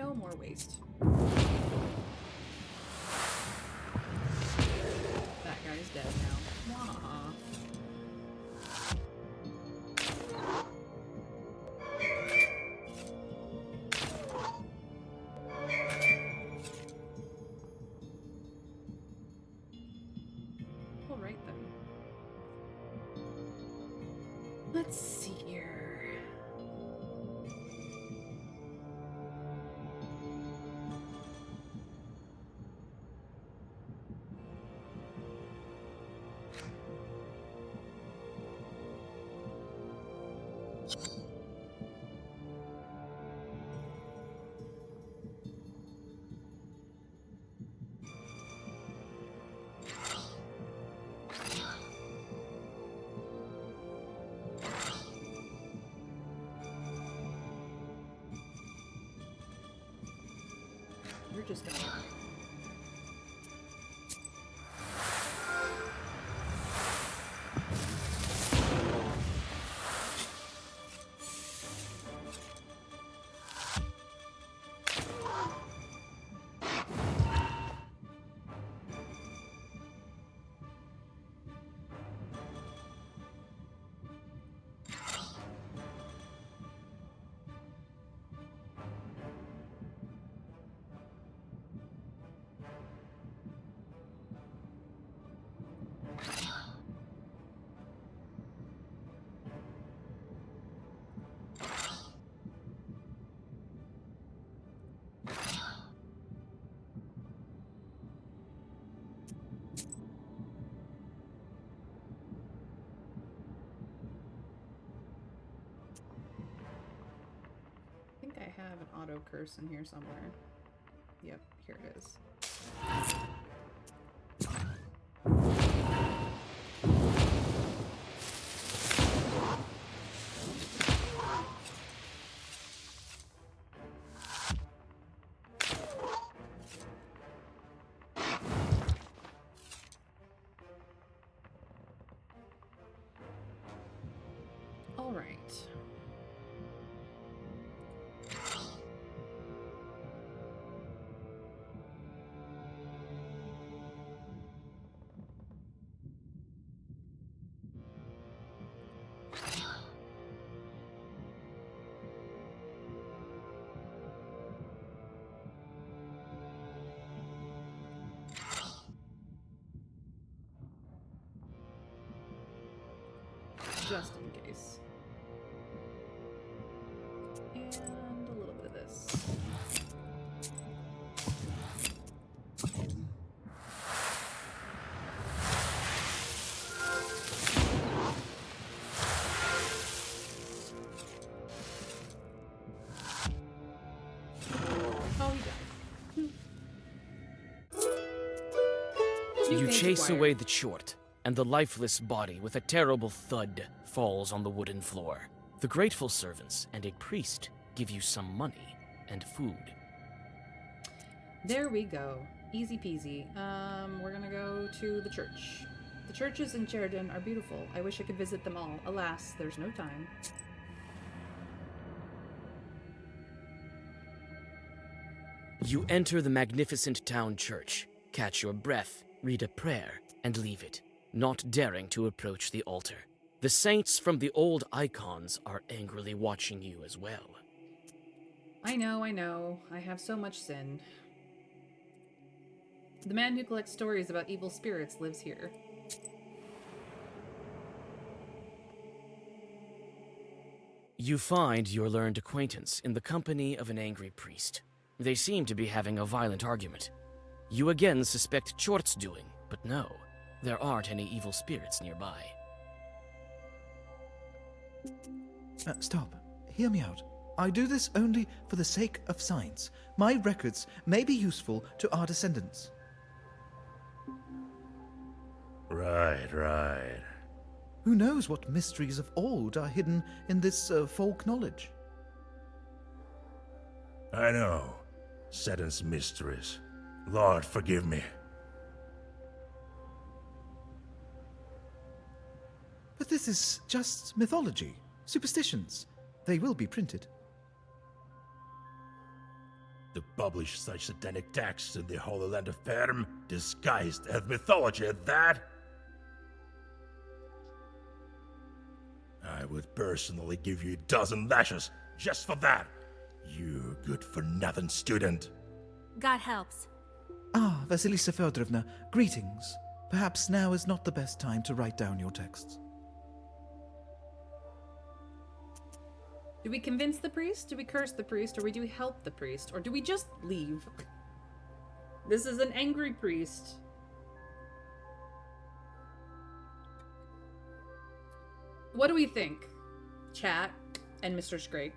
No more waste. That guy's dead now. Wah. Alright then. Let's see here. We're just gonna... I think I have an auto curse in here somewhere. Yep, here it is. All right. Just in case. And a little bit of this. Oh, he died. You chase away the chort, and the lifeless body with a terrible thud falls on the wooden floor. The grateful servants and a priest give you some money and food. There we go. Easy peasy. We're gonna go to the church. The churches in Sheridan are beautiful. I wish I could visit them all. Alas, there's no time. You enter the magnificent town church, catch your breath, read a prayer, and leave it, not daring to approach the altar. The saints from the old icons are angrily watching you as well. I know. I have so much sin. The man who collects stories about evil spirits lives here. You find your learned acquaintance in the company of an angry priest. They seem to be having a violent argument. You again suspect Chort's doing, but no, there aren't any evil spirits nearby. Stop. Hear me out. I do this only for the sake of science. My records may be useful to our descendants. Right. Who knows what mysteries of old are hidden in this folk knowledge? I know. Satan's mysteries. Lord, forgive me. But this is just mythology, superstitions. They will be printed. to publish such satanic texts in the Holy Land of Perm, disguised as mythology at that? I would personally give you a dozen lashes just for that, you good-for-nothing student. God helps. Ah, Vasilisa Feodorovna, greetings. Perhaps now is not the best time to write down your texts. Do we convince the priest? Do we curse the priest? Or do we help the priest? Or do we just leave? This is an angry priest. What do we think? Chat and Mr. Scrake.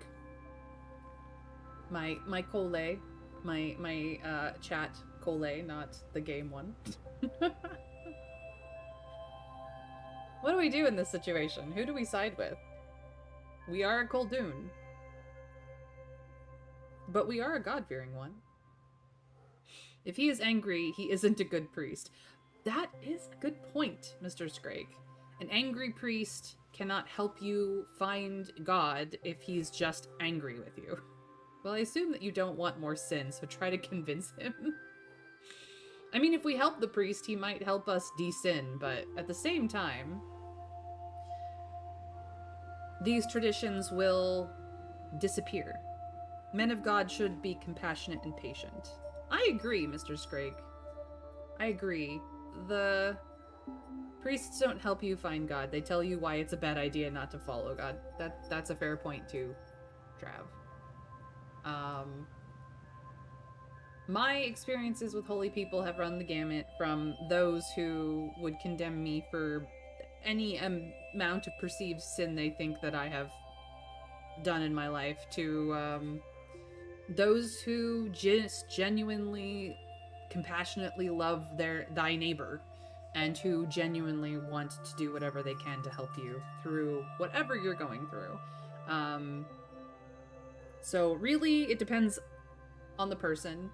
My Cole. My chat Cole, not the game one. What do we do in this situation? Who do we side with? We are a Khuldoon. But we are a God-fearing one. If he is angry, he isn't a good priest. That is a good point, Mr. Scrake. An angry priest cannot help you find God if he's just angry with you. Well, I assume that you don't want more sin, so try to convince him. I mean, if we help the priest, he might help us de-sin, but at the same time, these traditions will disappear. Men of God should be compassionate and patient. I agree, Mr. Scrake. I agree. The priests don't help you find God. They tell you why it's a bad idea not to follow God. That's a fair point too, Trav. My experiences with holy people have run the gamut from those who would condemn me for any amount of perceived sin they think that I have done in my life to those who just genuinely, compassionately love thy neighbor and who genuinely want to do whatever they can to help you through whatever you're going through. So really, it depends on the person.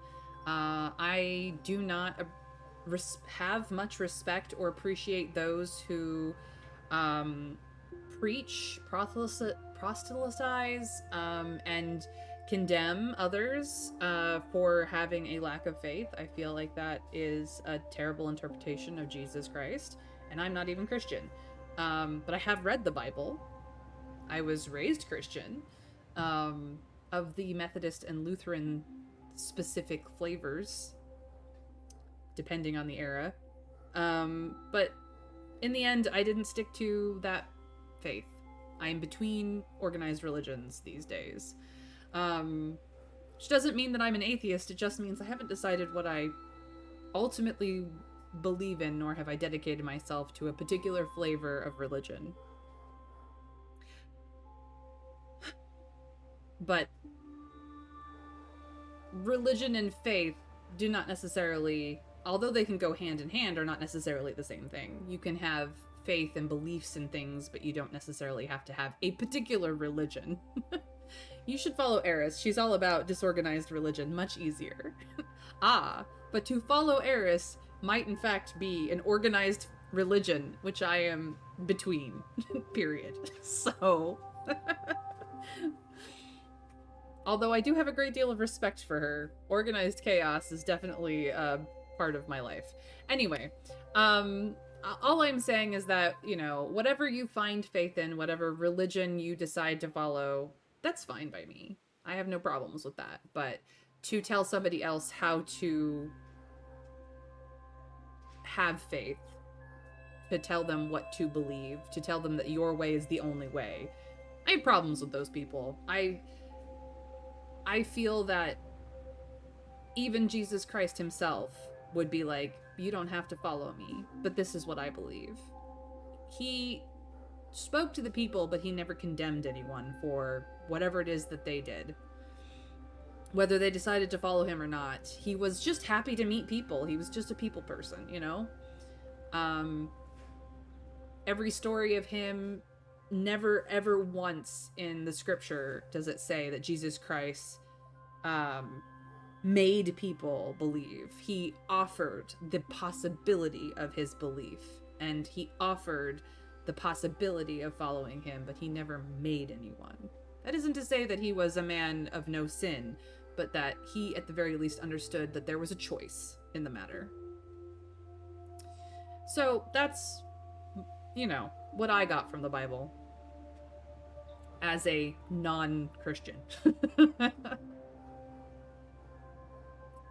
I do not have much respect or appreciate those who preach, proselytize, and condemn others for having a lack of faith. I feel like that is a terrible interpretation of Jesus Christ, and I'm not even Christian. But I have read the Bible. I was raised Christian. Of the Methodist and Lutheran specific flavors, depending on the era. But in the end, I didn't stick to that faith. I'm between organized religions these days. Which doesn't mean that I'm an atheist, it just means I haven't decided what I ultimately believe in, nor have I dedicated myself to a particular flavor of religion. But religion and faith do not necessarily, although they can go hand in hand, are not necessarily the same thing. You can have faith and beliefs in things, but you don't necessarily have to have a particular religion. You should follow Eris. She's all about disorganized religion. Much easier. But to follow Eris might in fact be an organized religion, which I am between. Period. So... Although I do have a great deal of respect for her, organized chaos is definitely a part of my life. Anyway, all I'm saying is that, you know, whatever you find faith in, whatever religion you decide to follow, that's fine by me. I have no problems with that. But to tell somebody else how to have faith, to tell them what to believe, to tell them that your way is the only way, I have problems with those people. I feel that even Jesus Christ himself would be like, you don't have to follow me, but this is what I believe. He spoke to the people, but he never condemned anyone for whatever it is that they did. Whether they decided to follow him or not. He was just happy to meet people. He was just a people person, you know? Every story of him, never ever once in the scripture does it say that Jesus Christ made people believe. He offered the possibility of his belief, and he offered the possibility of following him, but he never made anyone. That isn't to say that he was a man of no sin, but that he at the very least understood that there was a choice in the matter. So that's, what I got from the Bible as a non-Christian.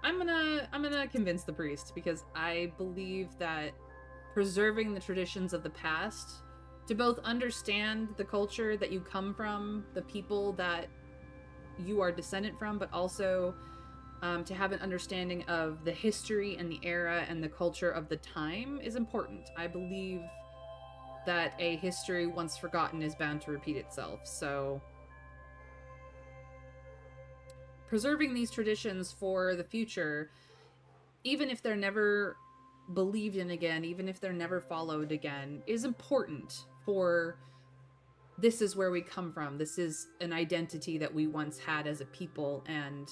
I'm gonna convince the priest, because I believe that preserving the traditions of the past, to both understand the culture that you come from, the people that you are descendant from, but also to have an understanding of the history and the era and the culture of the time is important. I believe that a history once forgotten is bound to repeat itself. So preserving these traditions for the future, even if they're never believed in again, even if they're never followed again, is important for this is where we come from. This is an identity that we once had as a people, and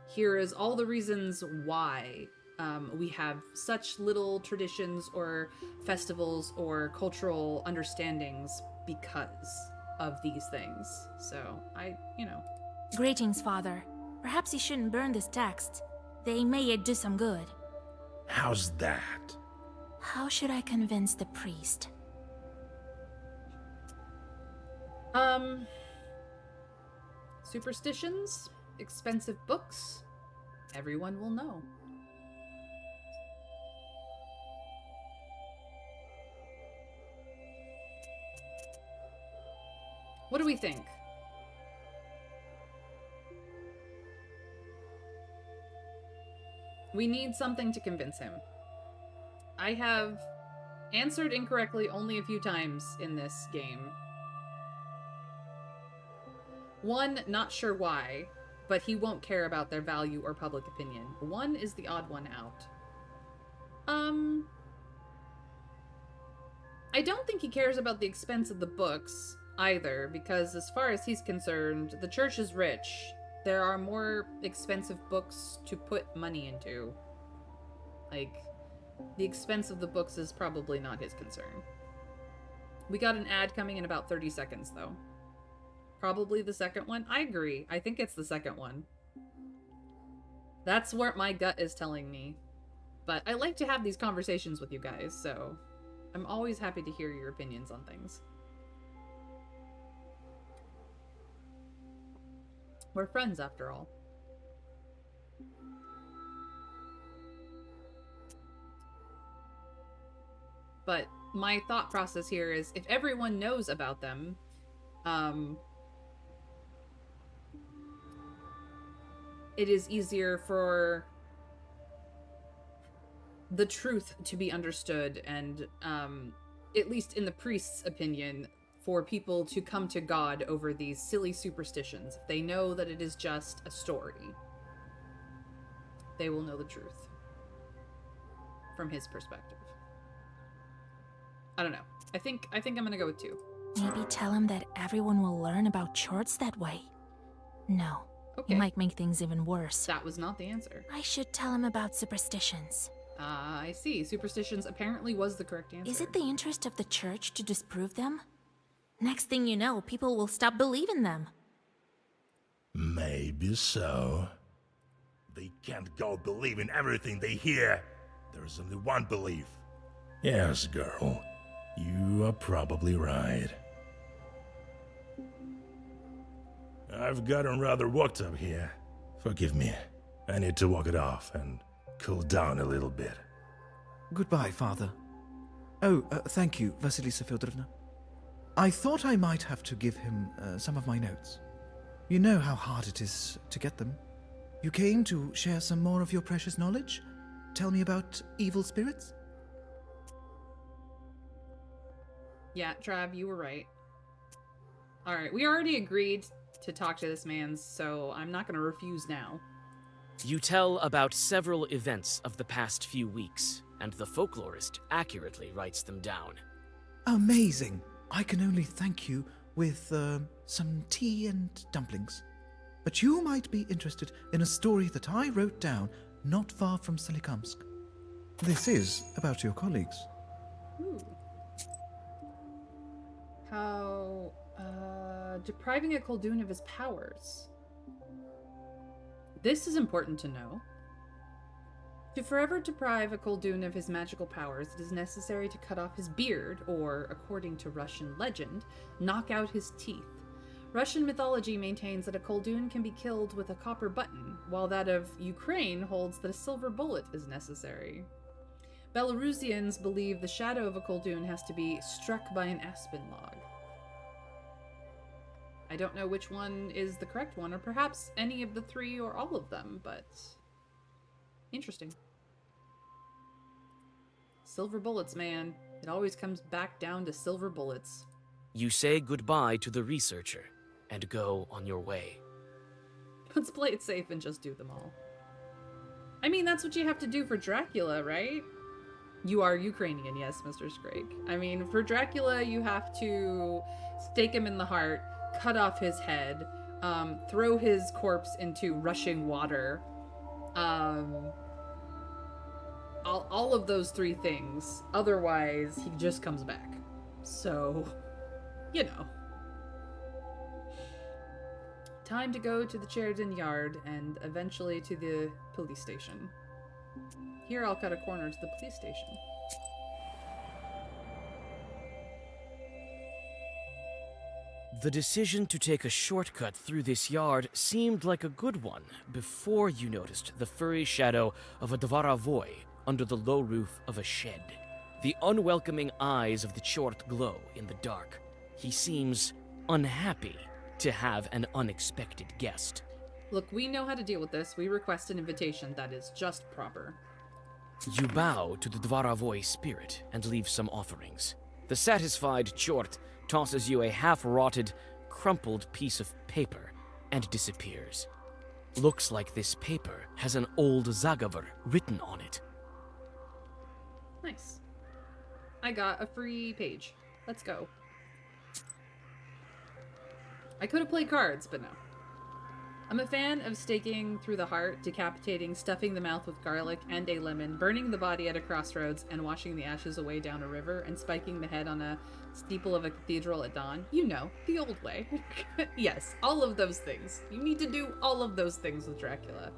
here is all the reasons why we have such little traditions or festivals or cultural understandings because of these things. So, Greetings, Father. Perhaps you shouldn't burn this text. They may do some good. How's that? How should I convince the priest? Superstitions, expensive books, everyone will know. What do we think? We need something to convince him. I have answered incorrectly only a few times in this game. One, not sure why, but he won't care about their value or public opinion. One is the odd one out. I don't think he cares about the expense of the books either, because as far as he's concerned, the church is rich. There are more expensive books to put money into. Like, the expense of the books is probably not his concern. We got an ad coming in about 30 seconds, though. Probably the second one? I agree. I think it's the second one. That's what my gut is telling me. But I like to have these conversations with you guys, so I'm always happy to hear your opinions on things. We're friends, after all. But my thought process here is, if everyone knows about them, it is easier for the truth to be understood, and at least in the priest's opinion, for people to come to God over these silly superstitions. If they know that it is just a story, they will know the truth from his perspective. I don't know. I think I'm gonna go with 2. Maybe tell him that everyone will learn about charts that way. No. Okay. It might make things even worse. That was not the answer. I should tell him about superstitions. I see. Superstitions apparently was the correct answer. Is it the interest of the church to disprove them? Next thing you know, people will stop believing them. Maybe so. They can't go believe in everything they hear. There's only one belief. Yes, girl. You are probably right. I've gotten rather worked up here. Forgive me. I need to walk it off and cool down a little bit. Goodbye, Father. Oh, thank you, Vasilisa Fyodorovna. I thought I might have to give him some of my notes. You know how hard it is to get them. You came to share some more of your precious knowledge? Tell me about evil spirits? Yeah, Trav, you were right. Alright, we already agreed to talk to this man, so I'm not gonna refuse now. You tell about several events of the past few weeks, and the folklorist accurately writes them down. Amazing! I can only thank you with some tea and dumplings. But you might be interested in a story that I wrote down not far from Solikamsk. This is about your colleagues. Ooh. How, depriving a Koldun of his powers. This is important to know. To forever deprive a Koldun of his magical powers, it is necessary to cut off his beard, or, according to Russian legend, knock out his teeth. Russian mythology maintains that a Koldun can be killed with a copper button, while that of Ukraine holds that a silver bullet is necessary. Belarusians believe the shadow of a Koldun has to be struck by an aspen log. I don't know which one is the correct one, or perhaps any of the three or all of them, but interesting. Silver bullets, man. It always comes back down to silver bullets. You say goodbye to the researcher and go on your way. Let's play it safe and just do them all. I mean, that's what you have to do for Dracula, right? You are Ukrainian, yes, Mr. Scrake. I mean, for Dracula, you have to stake him in the heart, cut off his head, throw his corpse into rushing water, all of those three things. Otherwise, he just comes back. So, you know. Time to go to the Sheridan Yard and eventually to the police station. Here I'll cut a corner to the police station. The decision to take a shortcut through this yard seemed like a good one before you noticed the furry shadow of a Dvaravoy under the low roof of a shed. The unwelcoming eyes of the Chort glow in the dark. He seems unhappy to have an unexpected guest. Look, we know how to deal with this. We request an invitation that is just proper. You bow to the Dvaravoy spirit and leave some offerings. The satisfied Chort tosses you a half-rotted, crumpled piece of paper and disappears. Looks like this paper has an old Zagavar written on it. Nice. I got a free page. Let's go. I could have played cards, but no. I'm a fan of staking through the heart, decapitating, stuffing the mouth with garlic and a lemon, burning the body at a crossroads, and washing the ashes away down a river, and spiking the head on a steeple of a cathedral at dawn. You know, the old way. Yes, all of those things. You need to do all of those things with Dracula.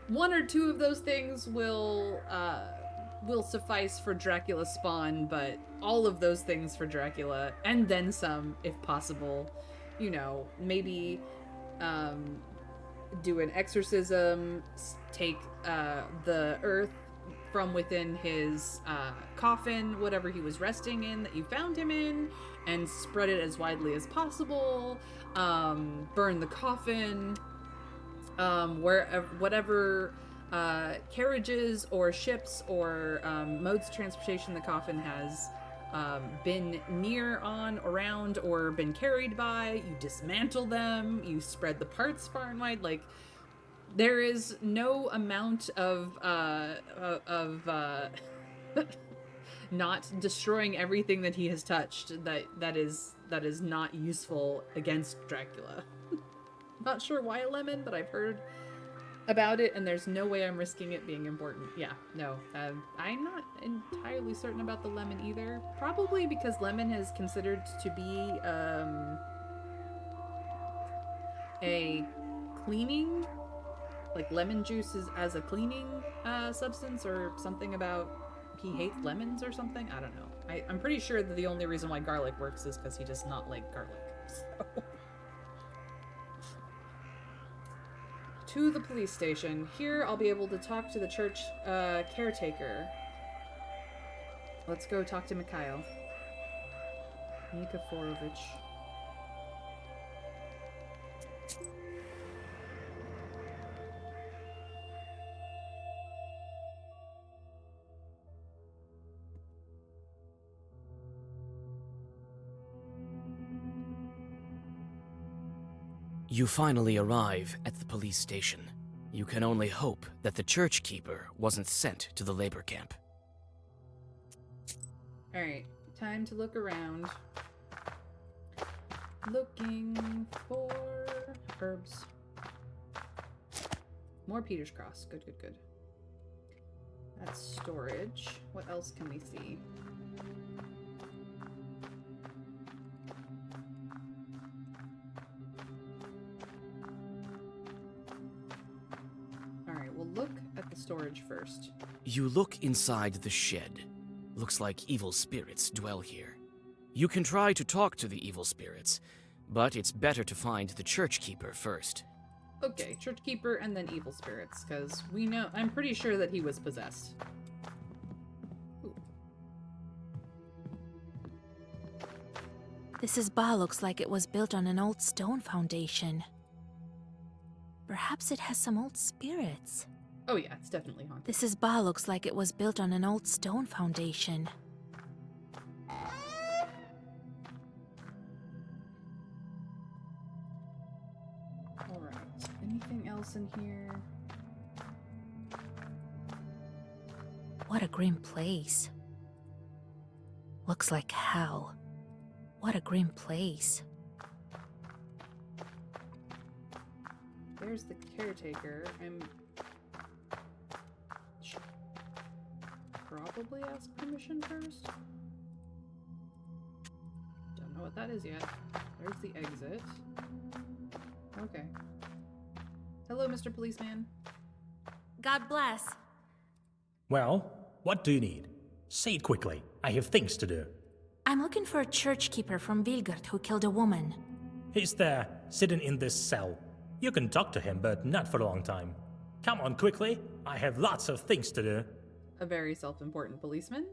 One or two of those things will suffice for Dracula spawn, but all of those things for Dracula, and then some, if possible. You know, maybe do an exorcism, take the earth from within his coffin, whatever he was resting in that you found him in, and spread it as widely as possible. Burn the coffin, whatever carriages or ships or modes of transportation the coffin has been near, on, around, or been carried by. You dismantle them, you spread the parts far and wide. Like, there is no amount of not destroying everything that he has touched that is not useful against Dracula. Not sure why a lemon, but I've heard about it, and there's no way I'm risking it being important. Yeah, no. I'm not entirely certain about the lemon either. Probably because lemon is considered to be a cleaning, like lemon juice is as a cleaning substance, or something about he hates lemons or something. I don't know. I'm pretty sure that the only reason why garlic works is because he does not like garlic. So. To the police station. Here I'll be able to talk to the church caretaker. Let's go talk to Mikhail. Nikaforovich. You finally arrive at the police station. You can only hope that the church keeper wasn't sent to the labor camp. Alright, time to look around. Looking for herbs. More Peter's Cross. Good, good, good. That's storage. What else can we see? storage first. You look inside the shed. Looks like evil spirits dwell here. You can try to talk to the evil spirits, but it's better to find the church keeper first. Okay, church keeper and then evil spirits, because I'm pretty sure that he was possessed. Ooh. This Isba looks like it was built on an old stone foundation. Perhaps it has some old spirits. Oh yeah, it's definitely haunted. This Isba looks like it was built on an old stone foundation. Alright, anything else in here? What a grim place. Looks like hell. What a grim place. There's the caretaker. Should probably ask permission first. Don't know what that is yet. There's the exit. Okay. Hello, Mr. Policeman. God bless. Well, what do you need? Say it quickly. I have things to do. I'm looking for a church keeper from Vilgard who killed a woman. He's there, sitting in this cell. You can talk to him, but not for a long time. Come on quickly. I have lots of things to do. A very self-important policeman.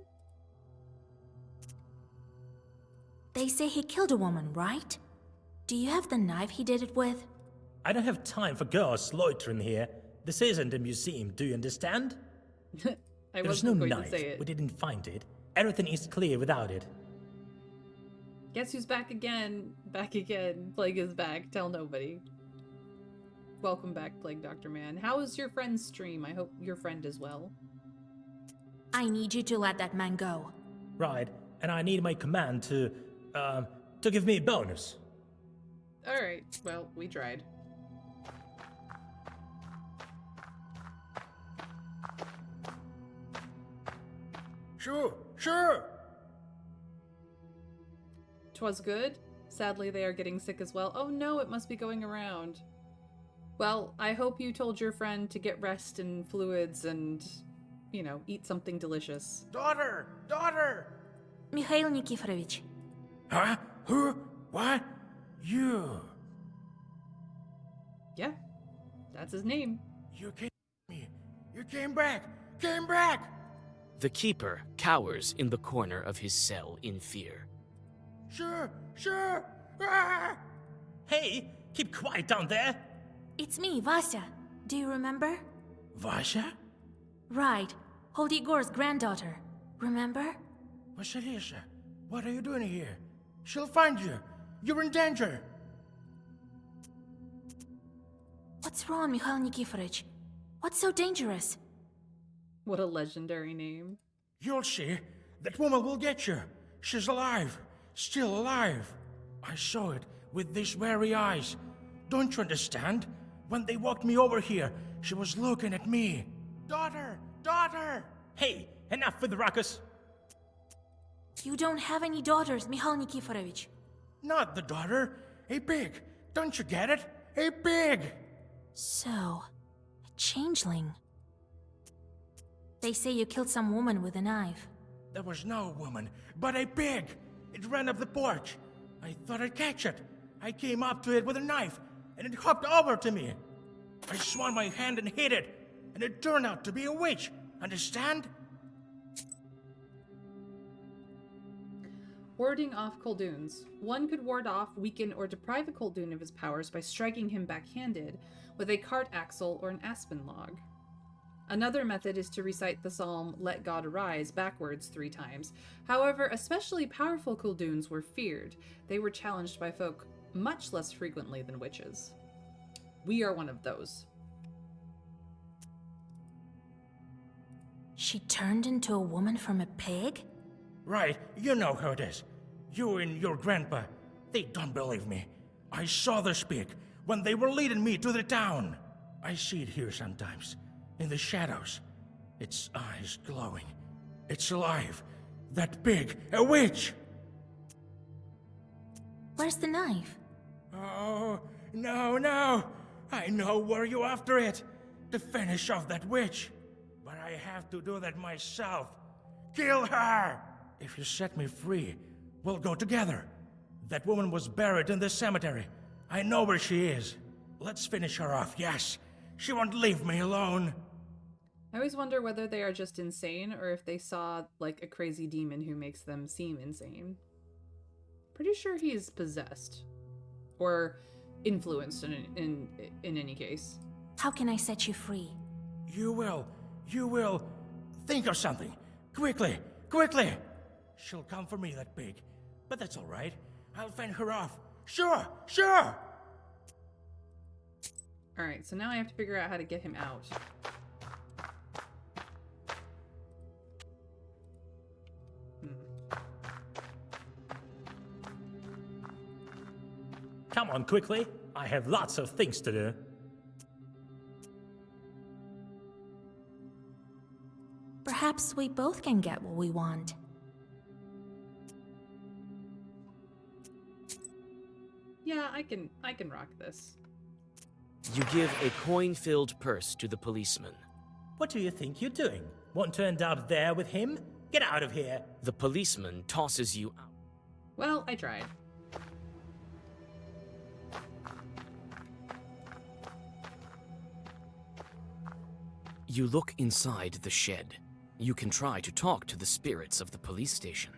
They say he killed a woman, right? Do you have the knife he did it with? I don't have time for girls loitering here. This isn't a museum, do you understand? There's no going knife. to say it. We didn't find it. Everything is clear without it. Guess who's back again? Back again. Plague is back. Tell nobody. Welcome back, Plague Dr. Man. How is your friend's stream? I hope your friend is well. I need you to let that man go. Right, and I need my command to give me a bonus. Alright, well, we tried. Sure. 'Twas good. Sadly, they are getting sick as well. Oh no, it must be going around. Well, I hope you told your friend to get rest and fluids and, eat something delicious. Daughter! Mikhail Nikiforovich. Huh? Who? What? You? Yeah, that's his name. You came me. You came back! Came back! The keeper cowers in the corner of his cell in fear. Sure! Ah! Hey, keep quiet down there. It's me, Vasya. Do you remember? Vasya? Right. Old Igor's granddaughter. Remember? Vasilisa, what are you doing here? She'll find you. You're in danger. What's wrong, Mikhail Nikiforovich? What's so dangerous? What a legendary name. You'll see. That woman will get you. She's alive. Still alive. I saw it with these very eyes. Don't you understand? When they walked me over here, she was looking at me. Daughter! Hey, enough with the ruckus. You don't have any daughters, Mikhail Nikiforovich. Not the daughter. A pig. Don't you get it? A pig! So, a changeling. They say you killed some woman with a knife. There was no woman, but a pig. It ran up the porch. I thought I'd catch it. I came up to it with a knife, and it hopped over to me. I swung my hand and hit it, and it turned out to be a witch. Understand? Warding off Kolduns. One could ward off, weaken, or deprive a Koldun of his powers by striking him backhanded with a cart axle or an aspen log. Another method is to recite the psalm, Let God Arise, backwards 3 times. However, especially powerful Kolduns were feared. They were challenged by folk much less frequently than witches. We are one of those. She turned into a woman from a pig? Right, you know how it is. You and your grandpa, they don't believe me. I saw the speak when they were leading me to the town. I see it here sometimes, in the shadows. Its eyes glowing. It's alive. That pig, a witch! Where's the knife? Oh, no. I know where you're after it. To finish off that witch. have to do that myself. Kill her! If you set me free, we'll go together. That woman was buried in this cemetery. I know where she is. Let's finish her off, yes. She won't leave me alone. I always wonder whether they are just insane or if they saw, like, a crazy demon who makes them seem insane. Pretty sure he's possessed. Or influenced in any case. How can I set you free? You will. Think of something. Quickly. She'll come for me, that pig. But that's all right. I'll fend her off. Sure. Alright, so now I have to figure out how to get him out. Come on, quickly. I have lots of things to do. Perhaps we both can get what we want. Yeah, I can rock this. You give a coin-filled purse to the policeman. What do you think you're doing? Want to end up there with him? Get out of here. The policeman tosses you out. Well, I tried. You look inside the shed. You can try to talk to the spirits of the police station.